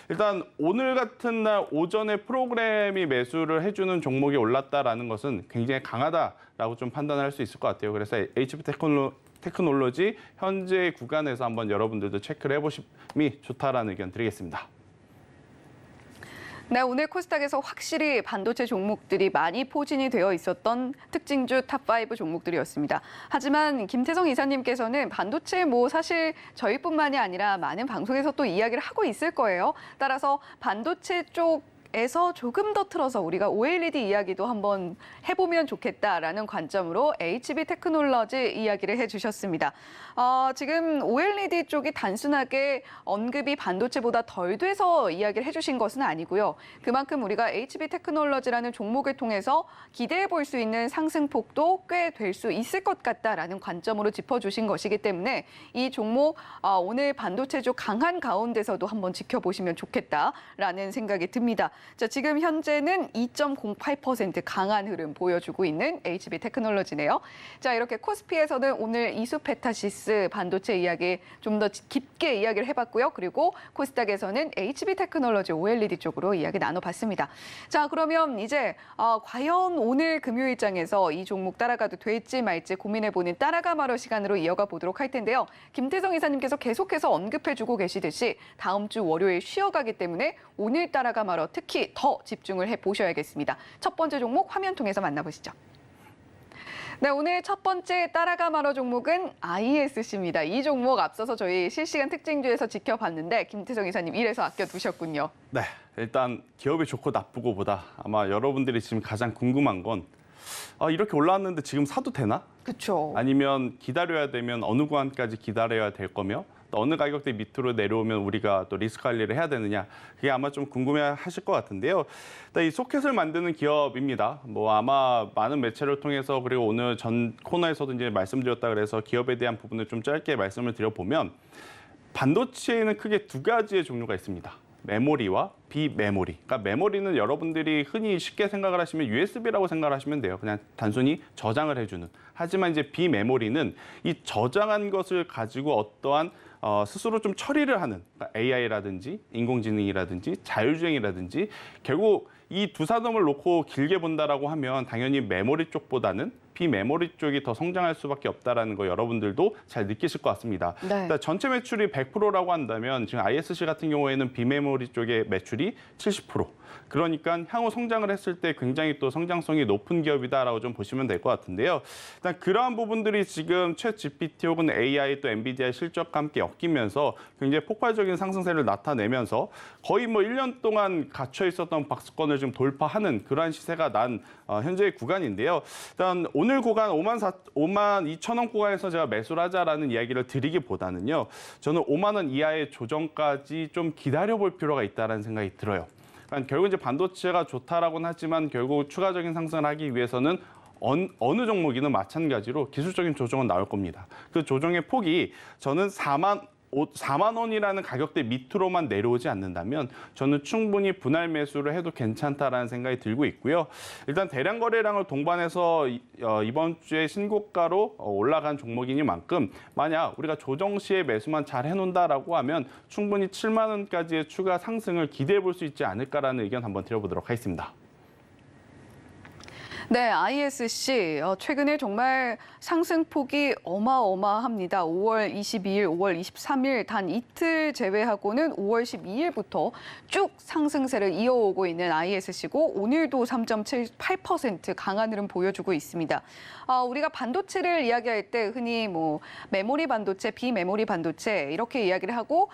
일단 오늘 같은 날 오전에 프로그램이 매수를 해주는 종목이 올랐다라는 것은 굉장히 강하다라고 좀 판단할 수 있을 것 같아요. 그래서 HB테크놀로지 현재 구간에서 한번 여러분들도 체크를 해보심이 좋다라는 의견 드리겠습니다. 네, 오늘 코스닥에서 확실히 반도체 종목들이 많이 포진이 되어 있었던 특징주 탑5 종목들이었습니다. 하지만 김태성 이사님께서는 반도체 사실 저희뿐만이 아니라 많은 방송에서 또 이야기를 하고 있을 거예요. 따라서 반도체 쪽에서 조금 더 틀어서 우리가 OLED 이야기도 한번 해보면 좋겠다라는 관점으로 HB테크놀로지 이야기를 해주셨습니다. 지금 OLED 쪽이 단순하게 언급이 반도체보다 덜 돼서 이야기를 해주신 것은 아니고요. 그만큼 우리가 HB테크놀로지라는 종목을 통해서 기대해 볼 수 있는 상승폭도 꽤 될 수 있을 것 같다라는 관점으로 짚어주신 것이기 때문에 이 종목 오늘 반도체 쪽 강한 가운데서도 한번 지켜보시면 좋겠다라는 생각이 듭니다. 자, 지금 현재는 2.08% 강한 흐름 보여주고 있는 HB테크놀로지네요. 자, 이렇게 코스피에서는 오늘 이수페타시스 반도체 이야기 좀 더 깊게 이야기를 해봤고요. 그리고 코스닥에서는 HB테크놀로지 OLED 쪽으로 이야기 나눠봤습니다. 자, 그러면 이제 과연 오늘 금요일장에서 이 종목 따라가도 될지 말지 고민해보는 따라가 말어 시간으로 이어가 보도록 할 텐데요. 김태성 이사님께서 계속해서 언급해주고 계시듯이 다음 주 월요일 쉬어가기 때문에 오늘 따라가 말어 특히 더 집중을 해보셔야겠습니다. 첫 번째 종목 화면 통해서 만나보시죠. 네, 오늘 첫 번째 따라가 말어 종목은 ISC입니다. 이 종목 앞서서 저희 실시간 특징주에서 지켜봤는데 김태성 이사님 이래서 아껴두셨군요. 네, 일단 기업이 좋고 나쁘고보다 아마 여러분들이 지금 가장 궁금한 건 이렇게 올라왔는데 지금 사도 되나? 그렇죠. 아니면 기다려야 되면 어느 구간까지 기다려야 될 거며 또 어느 가격대 밑으로 내려오면 우리가 또 리스크 관리를 해야 되느냐 그게 아마 좀 궁금해하실 것 같은데요. 일단 이 소켓을 만드는 기업입니다. 아마 많은 매체를 통해서 그리고 오늘 전 코너에서도 이제 말씀드렸다 그래서 기업에 대한 부분을 좀 짧게 말씀을 드려보면 반도체에는 크게 두 가지의 종류가 있습니다. 메모리와 비메모리. 그러니까 메모리는 여러분들이 흔히 쉽게 생각을 하시면 USB라고 생각을 하시면 돼요. 그냥 단순히 저장을 해주는. 하지만 이제 비메모리는 이 저장한 것을 가지고 어떠한 스스로 좀 처리를 하는 그러니까 AI라든지 인공지능이라든지 자율주행이라든지 결국 이 두 산업을 놓고 길게 본다라고 하면 당연히 메모리 쪽보다는 비메모리 쪽이 더 성장할 수밖에 없다라는 거 여러분들도 잘 느끼실 것 같습니다. 네. 그러니까 전체 매출이 100%라고 한다면 지금 ISC 같은 경우에는 비메모리 쪽의 매출이 70%. 그러니까 향후 성장을 했을 때 굉장히 또 성장성이 높은 기업이다라고 좀 보시면 될 것 같은데요. 일단 그러한 부분들이 지금 챗 GPT 혹은 AI 또 엔비디아의 실적과 함께 엮이면서 굉장히 폭발적인 상승세를 나타내면서 거의 뭐 1년 동안 갇혀 있었던 박스권을 좀 돌파하는 그러한 시세가 난 현재의 구간인데요. 일단 오늘 구간 5만 2천 원 구간에서 제가 매수를 하자라는 이야기를 드리기보다는요. 저는 5만 원 이하의 조정까지 좀 기다려볼 필요가 있다는 생각이 들어요. 그러니까 결국 이제 반도체가 좋다라고는 하지만 결국 추가적인 상승을 하기 위해서는 어느 종목이든 마찬가지로 기술적인 조정은 나올 겁니다. 그 조정의 폭이 저는 4만 원이라는 가격대 밑으로만 내려오지 않는다면 저는 충분히 분할 매수를 해도 괜찮다라는 생각이 들고 있고요. 일단 대량 거래량을 동반해서 이번 주에 신고가로 올라간 종목이니만큼 만약 우리가 조정 시에 매수만 잘 해놓는다라고 하면 충분히 7만 원까지의 추가 상승을 기대해 볼 수 있지 않을까라는 의견 한번 드려보도록 하겠습니다. 네, ISC 최근에 정말 상승폭이 어마어마합니다. 5월 22일, 5월 23일 단 이틀 제외하고는 5월 12일부터 쭉 상승세를 이어오고 있는 ISC고 오늘도 3.78% 강한 흐름 보여주고 있습니다. 우리가 반도체를 이야기할 때 흔히 뭐 메모리 반도체, 비메모리 반도체 이렇게 이야기를 하고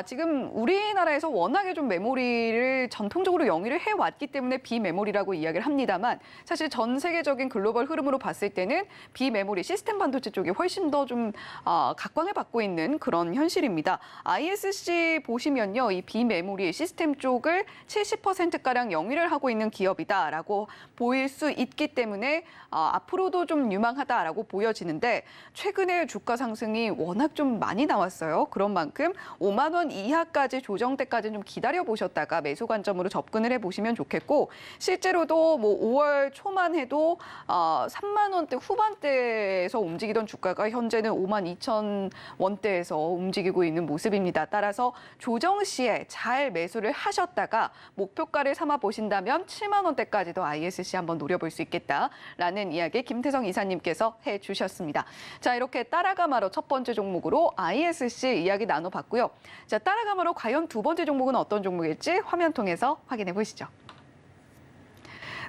지금 우리나라에서 워낙에 좀 메모리를 전통적으로 영위를 해왔기 때문에 비메모리라고 이야기를 합니다만 사실 전 세계적인 글로벌 흐름으로 봤을 때는 비메모리 시스템 반도체 쪽이 훨씬 더 좀 각광을 받고 있는 그런 현실입니다. ISC 보시면요, 이 비메모리 시스템 쪽을 70%가량 영위를 하고 있는 기업이다라고 보일 수 있기 때문에 앞으로도 좀 유망하다라고 보여지는데 최근에 주가 상승이 워낙 좀 많이 나왔어요. 그런 만큼 5만 원 이하까지 조정 때까지는 좀 기다려 보셨다가 매수 관점으로 접근을 해보시면 좋겠고 실제로도 뭐 5월 초만 해도 3만 원대 후반대에서 움직이던 주가가 현재는 5만 2천 원대에서 움직이고 있는 모습입니다. 따라서 조정 시에 잘 매수를 하셨다가 목표가를 삼아 보신다면 7만 원대까지도 ISC 한번 노려볼 수 있겠다라는 이야기 김태성 이사님께서 해주셨습니다. 자, 이렇게 따라가마로 첫 번째 종목으로 ISC 이야기 나눠봤고요. 자, 따라가마로 과연 두 번째 종목은 어떤 종목일지 화면 통해서 확인해 보시죠.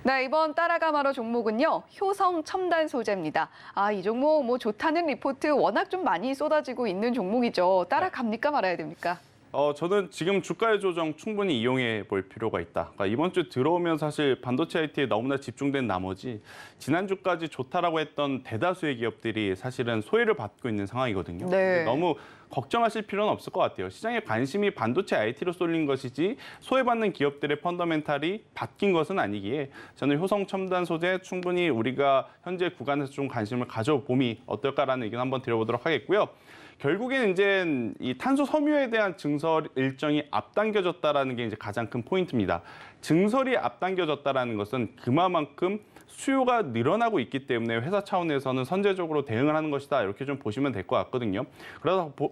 네, 이번 따라가마로 종목은요, 효성 첨단 소재입니다. 이 종목 뭐 좋다는 리포트 워낙 좀 많이 쏟아지고 있는 종목이죠. 따라갑니까 말아야 됩니까? 저는 지금 주가의 조정 충분히 이용해 볼 필요가 있다. 그러니까 이번 주 들어오면 사실 반도체 IT에 너무나 집중된 나머지 지난주까지 좋다라고 했던 대다수의 기업들이 사실은 소외를 받고 있는 상황이거든요. 네. 너무 걱정하실 필요는 없을 것 같아요. 시장의 관심이 반도체 IT로 쏠린 것이지 소외받는 기업들의 펀더멘탈이 바뀐 것은 아니기에 저는 효성 첨단 소재 충분히 우리가 현재 구간에서 좀 관심을 가져봄이 어떨까라는 의견 한번 드려보도록 하겠고요. 결국엔 이제 이 탄소 섬유에 대한 증설 일정이 앞당겨졌다라는 게 이제 가장 큰 포인트입니다. 증설이 앞당겨졌다라는 것은 그만큼 수요가 늘어나고 있기 때문에 회사 차원에서는 선제적으로 대응을 하는 것이다. 이렇게 좀 보시면 될 것 같거든요.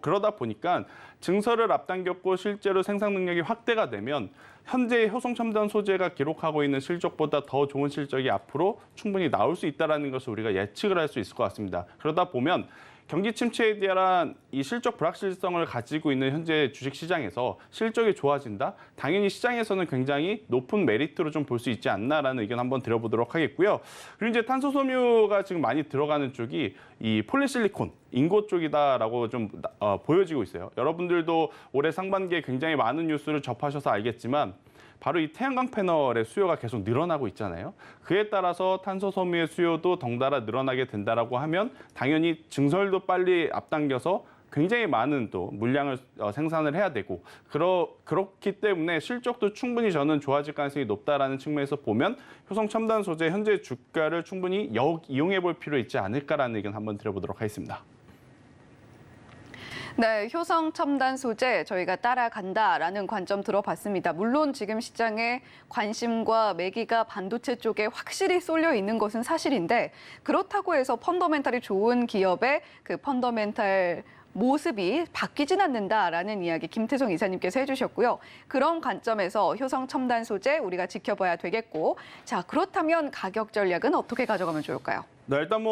그러다 보니까 증설을 앞당겼고 실제로 생산 능력이 확대가 되면 현재 효성첨단 소재가 기록하고 있는 실적보다 더 좋은 실적이 앞으로 충분히 나올 수 있다는 것을 우리가 예측을 할 수 있을 것 같습니다. 그러다 보면 경기 침체에 대한 이 실적 불확실성을 가지고 있는 현재 주식시장에서 실적이 좋아진다? 당연히 시장에서는 굉장히 높은 메리트로 좀 볼 수 있지 않나라는 의견 한번 드려보도록 하겠고요. 그리고 이제 탄소 섬유가 지금 많이 들어가는 쪽이 이 폴리실리콘, 인고 쪽이다라고 좀 보여지고 있어요. 여러분들도 올해 상반기에 굉장히 많은 뉴스를 접하셔서 알겠지만 바로 이 태양광 패널의 수요가 계속 늘어나고 있잖아요. 그에 따라서 탄소 섬유의 수요도 덩달아 늘어나게 된다라고 하면 당연히 증설도 빨리 앞당겨서 굉장히 많은 또 물량을 생산을 해야 되고 그렇기 때문에 실적도 충분히 저는 좋아질 가능성이 높다라는 측면에서 보면 효성 첨단 소재 현재 주가를 충분히 이용해 볼 필요 있지 않을까라는 의견 한번 드려보도록 하겠습니다. 네, 효성 첨단 소재 저희가 따라간다라는 관점 들어봤습니다. 물론 지금 시장에 관심과 매기가 반도체 쪽에 확실히 쏠려 있는 것은 사실인데 그렇다고 해서 펀더멘탈이 좋은 기업의 그 펀더멘탈 모습이 바뀌진 않는다라는 이야기 김태성 이사님께서 해주셨고요. 그런 관점에서 효성 첨단 소재 우리가 지켜봐야 되겠고, 자 그렇다면 가격 전략은 어떻게 가져가면 좋을까요? 네, 일단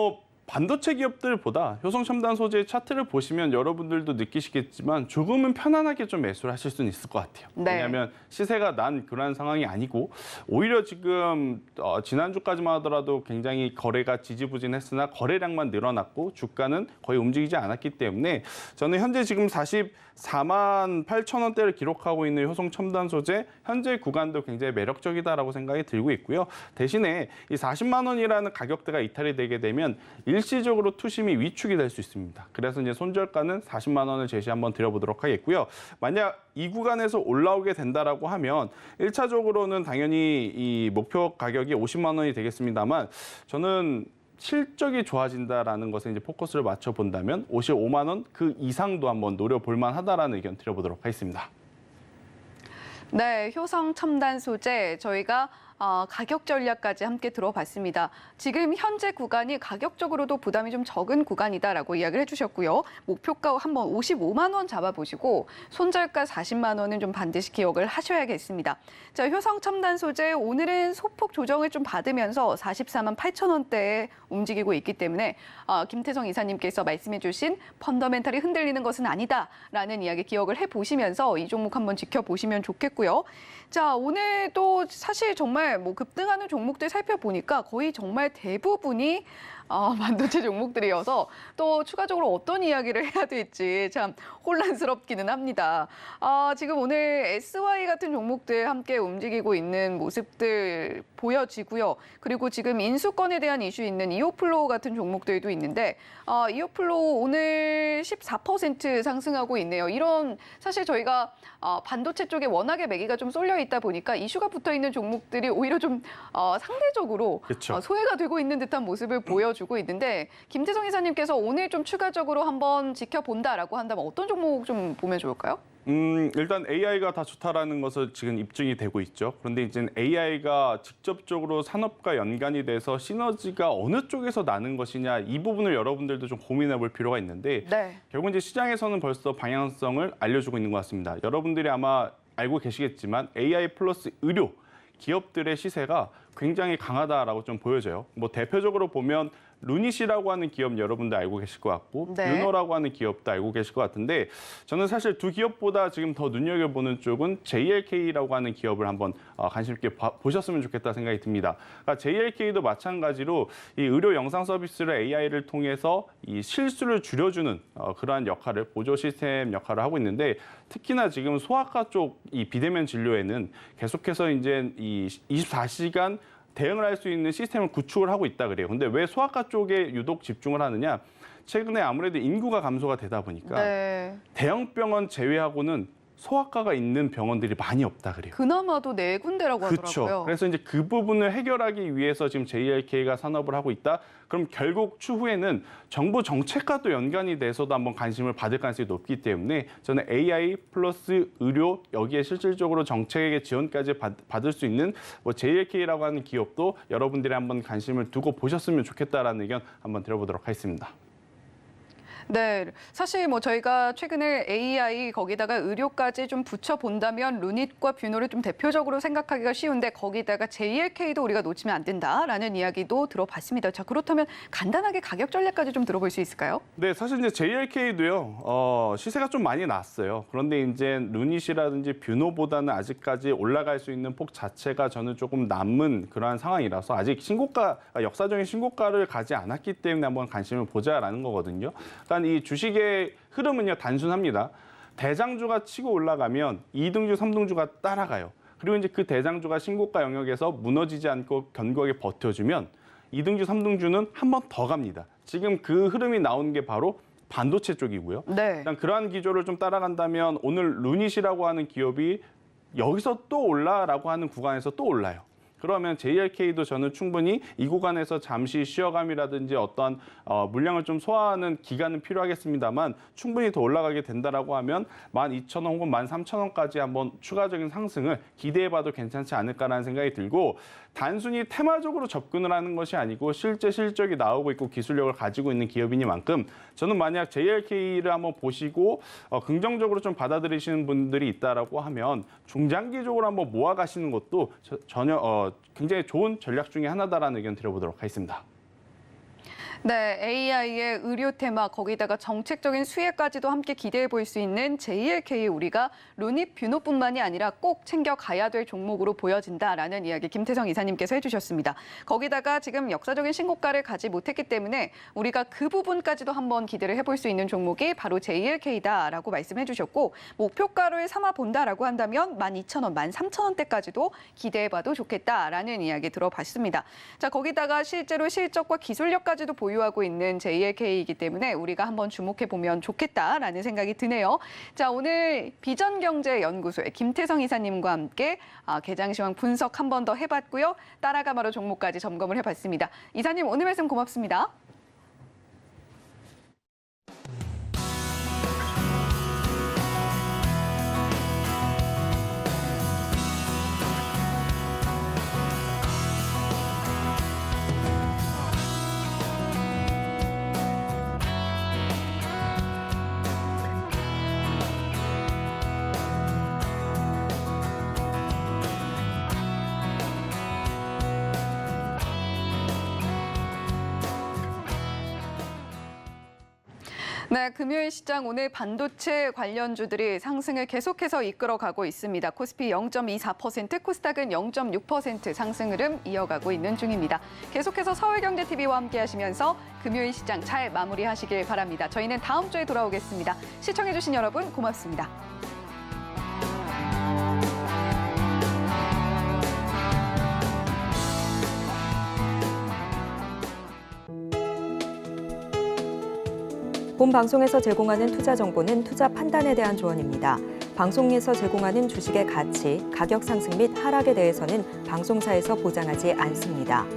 반도체 기업들보다 효성 첨단 소재의 차트를 보시면 여러분들도 느끼시겠지만 조금은 편안하게 좀 매수를 하실 수는 있을 것 같아요. 네. 왜냐하면 시세가 난 그런 상황이 아니고 오히려 지금 지난주까지만 하더라도 굉장히 거래가 지지부진했으나 거래량만 늘어났고 주가는 거의 움직이지 않았기 때문에 저는 현재 지금 44만 8천 원대를 기록하고 있는 효성 첨단 소재 현재 구간도 굉장히 매력적이다라고 생각이 들고 있고요. 대신에 이 40만 원이라는 가격대가 이탈이 되게 되면 일시적으로 투심이 위축이 될 수 있습니다. 그래서 이제 손절가는 40만 원을 제시 한번 드려보도록 하겠고요. 만약 이 구간에서 올라오게 된다라고 하면 1차적으로는 당연히 이 목표 가격이 50만 원이 되겠습니다만 저는 실적이 좋아진다라는 것에 이제 포커스를 맞춰 본다면 55만 원 그 이상도 한번 노려볼 만하다라는 의견 드려보도록 하겠습니다. 네, 효성 첨단 소재 저희가 가격 전략까지 함께 들어봤습니다. 지금 현재 구간이 가격적으로도 부담이 좀 적은 구간이다라고 이야기를 해주셨고요. 목표가 한번 55만 원 잡아보시고 손절가 40만 원은 좀 반드시 기억을 하셔야겠습니다. 자, 효성 첨단 소재 오늘은 소폭 조정을 좀 받으면서 44만 8천 원대에 움직이고 있기 때문에 김태성 이사님께서 말씀해주신 펀더멘탈이 흔들리는 것은 아니다라는 이야기 기억을 해보시면서 이 종목 한번 지켜보시면 좋겠고요. 자, 오늘도 사실 정말 급등하는 종목들 살펴보니까 거의 정말 대부분이 반도체 종목들이어서 또 추가적으로 어떤 이야기를 해야 될지 참 혼란스럽기는 합니다. 지금 오늘 SY 같은 종목들 함께 움직이고 있는 모습들 보여지고요. 그리고 지금 인수권에 대한 이슈 있는 이오플로우 같은 종목들도 있는데 이오플로우 오늘 14% 상승하고 있네요. 이런 사실 저희가 반도체 쪽에 워낙에 매기가 좀 쏠려 있다 보니까 이슈가 붙어 있는 종목들이 오히려 좀 상대적으로 그렇죠. 소외가 되고 있는 듯한 모습을 보여주고 있는데 김태성 이사님께서 오늘 좀 추가적으로 한번 지켜본다라고 한다면 어떤 종목 좀 보면 좋을까요? 일단 AI가 다 좋다라는 것을 지금 입증이 되고 있죠. 그런데 이제 AI가 직접적으로 산업과 연관이 돼서 시너지가 어느 쪽에서 나는 것이냐 이 부분을 여러분들도 좀 고민해 볼 필요가 있는데 네. 결국 이제 시장에서는 벌써 방향성을 알려주고 있는 것 같습니다. 여러분들이 아마 알고 계시겠지만 AI 플러스 의료 기업들의 시세가 굉장히 강하다라고 좀 보여져요. 대표적으로 보면 루닛이라고 하는 기업 여러분들 알고 계실 것 같고 네. 뷰노라고 하는 기업도 알고 계실 것 같은데 저는 사실 두 기업보다 지금 더 눈여겨보는 쪽은 JLK라고 하는 기업을 한번 관심 있게 보셨으면 좋겠다 생각이 듭니다. 그러니까 JLK도 마찬가지로 이 의료 영상 서비스를 AI를 통해서 이 실수를 줄여주는 그러한 역할을 보조 시스템 역할을 하고 있는데 특히나 지금 소아과 쪽 이 비대면 진료에는 계속해서 이제 이 24시간 대응을 할 수 있는 시스템을 구축을 하고 있다 그래요. 근데 왜 소아과 쪽에 유독 집중을 하느냐? 최근에 아무래도 인구가 감소가 되다 보니까 네. 대형 병원 제외하고는 소아과가 있는 병원들이 많이 없다 그래요. 그나마도 네 군데라고 하더라고요. 그렇죠. 그래서 이제 그 부분을 해결하기 위해서 지금 JLK가 산업을 하고 있다. 그럼 결국 추후에는 정부 정책과도 연관이 돼서도 한번 관심을 받을 가능성이 높기 때문에 저는 AI 플러스 의료 여기에 실질적으로 정책의 지원까지 받을 수 있는 JLK라고 하는 기업도 여러분들이 한번 관심을 두고 보셨으면 좋겠다라는 의견 한번 드려보도록 하겠습니다. 네, 사실 저희가 최근에 AI 거기다가 의료까지 좀 붙여본다면 루닛과 뷰노를 좀 대표적으로 생각하기가 쉬운데 거기다가 JLK도 우리가 놓치면 안 된다라는 이야기도 들어봤습니다. 자, 그렇다면 간단하게 가격 전략까지 좀 들어볼 수 있을까요? 네, 사실 이제 JLK도요, 시세가 좀 많이 났어요. 그런데 이제 루닛이라든지 뷰노보다는 아직까지 올라갈 수 있는 폭 자체가 저는 조금 남은 그러한 상황이라서 아직 역사적인 신고가를 가지 않았기 때문에 한번 관심을 보자라는 거거든요. 그러니까 이 주식의 흐름은요, 단순합니다. 대장주가 치고 올라가면 2등주, 3등주가 따라가요. 그리고 이제 그 대장주가 신고가 영역에서 무너지지 않고 견고하게 버텨주면 2등주, 3등주는 한 번 더 갑니다. 지금 그 흐름이 나오는 게 바로 반도체 쪽이고요. 네. 일단 그러한 기조를 좀 따라간다면 오늘 루닛이라고 하는 기업이 여기서 또 올라라고 하는 구간에서 또 올라요. 그러면 JLK도 저는 충분히 이 구간에서 잠시 쉬어감이라든지 어떠한 물량을 좀 소화하는 기간은 필요하겠습니다만 충분히 더 올라가게 된다라고 하면 12,000원 혹은 13,000원까지 한번 추가적인 상승을 기대해봐도 괜찮지 않을까라는 생각이 들고 단순히 테마적으로 접근을 하는 것이 아니고 실제 실적이 나오고 있고 기술력을 가지고 있는 기업이니만큼 저는 만약 JLK를 한번 보시고 긍정적으로 좀 받아들이시는 분들이 있다라고 하면 중장기적으로 한번 모아가시는 것도 전혀 굉장히 좋은 전략 중에 하나다라는 의견 드려보도록 하겠습니다. 네, AI의 의료 테마 거기다가 정책적인 수혜까지도 함께 기대해 볼 수 있는 JLK 우리가 루닛 뷰노뿐만이 아니라 꼭 챙겨가야 될 종목으로 보여진다라는 이야기 김태성 이사님께서 해주셨습니다. 거기다가 지금 역사적인 신고가를 가지 못했기 때문에 우리가 그 부분까지도 한번 기대를 해볼 수 있는 종목이 바로 JLK다라고 말씀해 주셨고 목표가를 삼아 본다라고 한다면 12,000원, 13,000원대까지도 기대해봐도 좋겠다라는 이야기 들어봤습니다. 자, 거기다가 실제로 실적과 기술력까지도 보유하고 있는 JLK이기 때문에 우리가 한번 주목해보면 좋겠다라는 생각이 드네요. 자, 오늘 비전경제연구소의 김태성 이사님과 함께 개장 시황 분석 한 번 더 해봤고요. 따라가마로 종목까지 점검을 해봤습니다. 이사님 오늘 말씀 고맙습니다. 네, 금요일 시장 오늘 반도체 관련주들이 상승을 계속해서 이끌어가고 있습니다. 코스피 0.24%, 코스닥은 0.6% 상승 흐름 이어가고 있는 중입니다. 계속해서 서울경제TV와 함께 하시면서 금요일 시장 잘 마무리하시길 바랍니다. 저희는 다음 주에 돌아오겠습니다. 시청해주신 여러분 고맙습니다. 본 방송에서 제공하는 투자 정보는 투자 판단에 대한 조언입니다. 방송에서 제공하는 주식의 가치, 가격 상승 및 하락에 대해서는 방송사에서 보장하지 않습니다.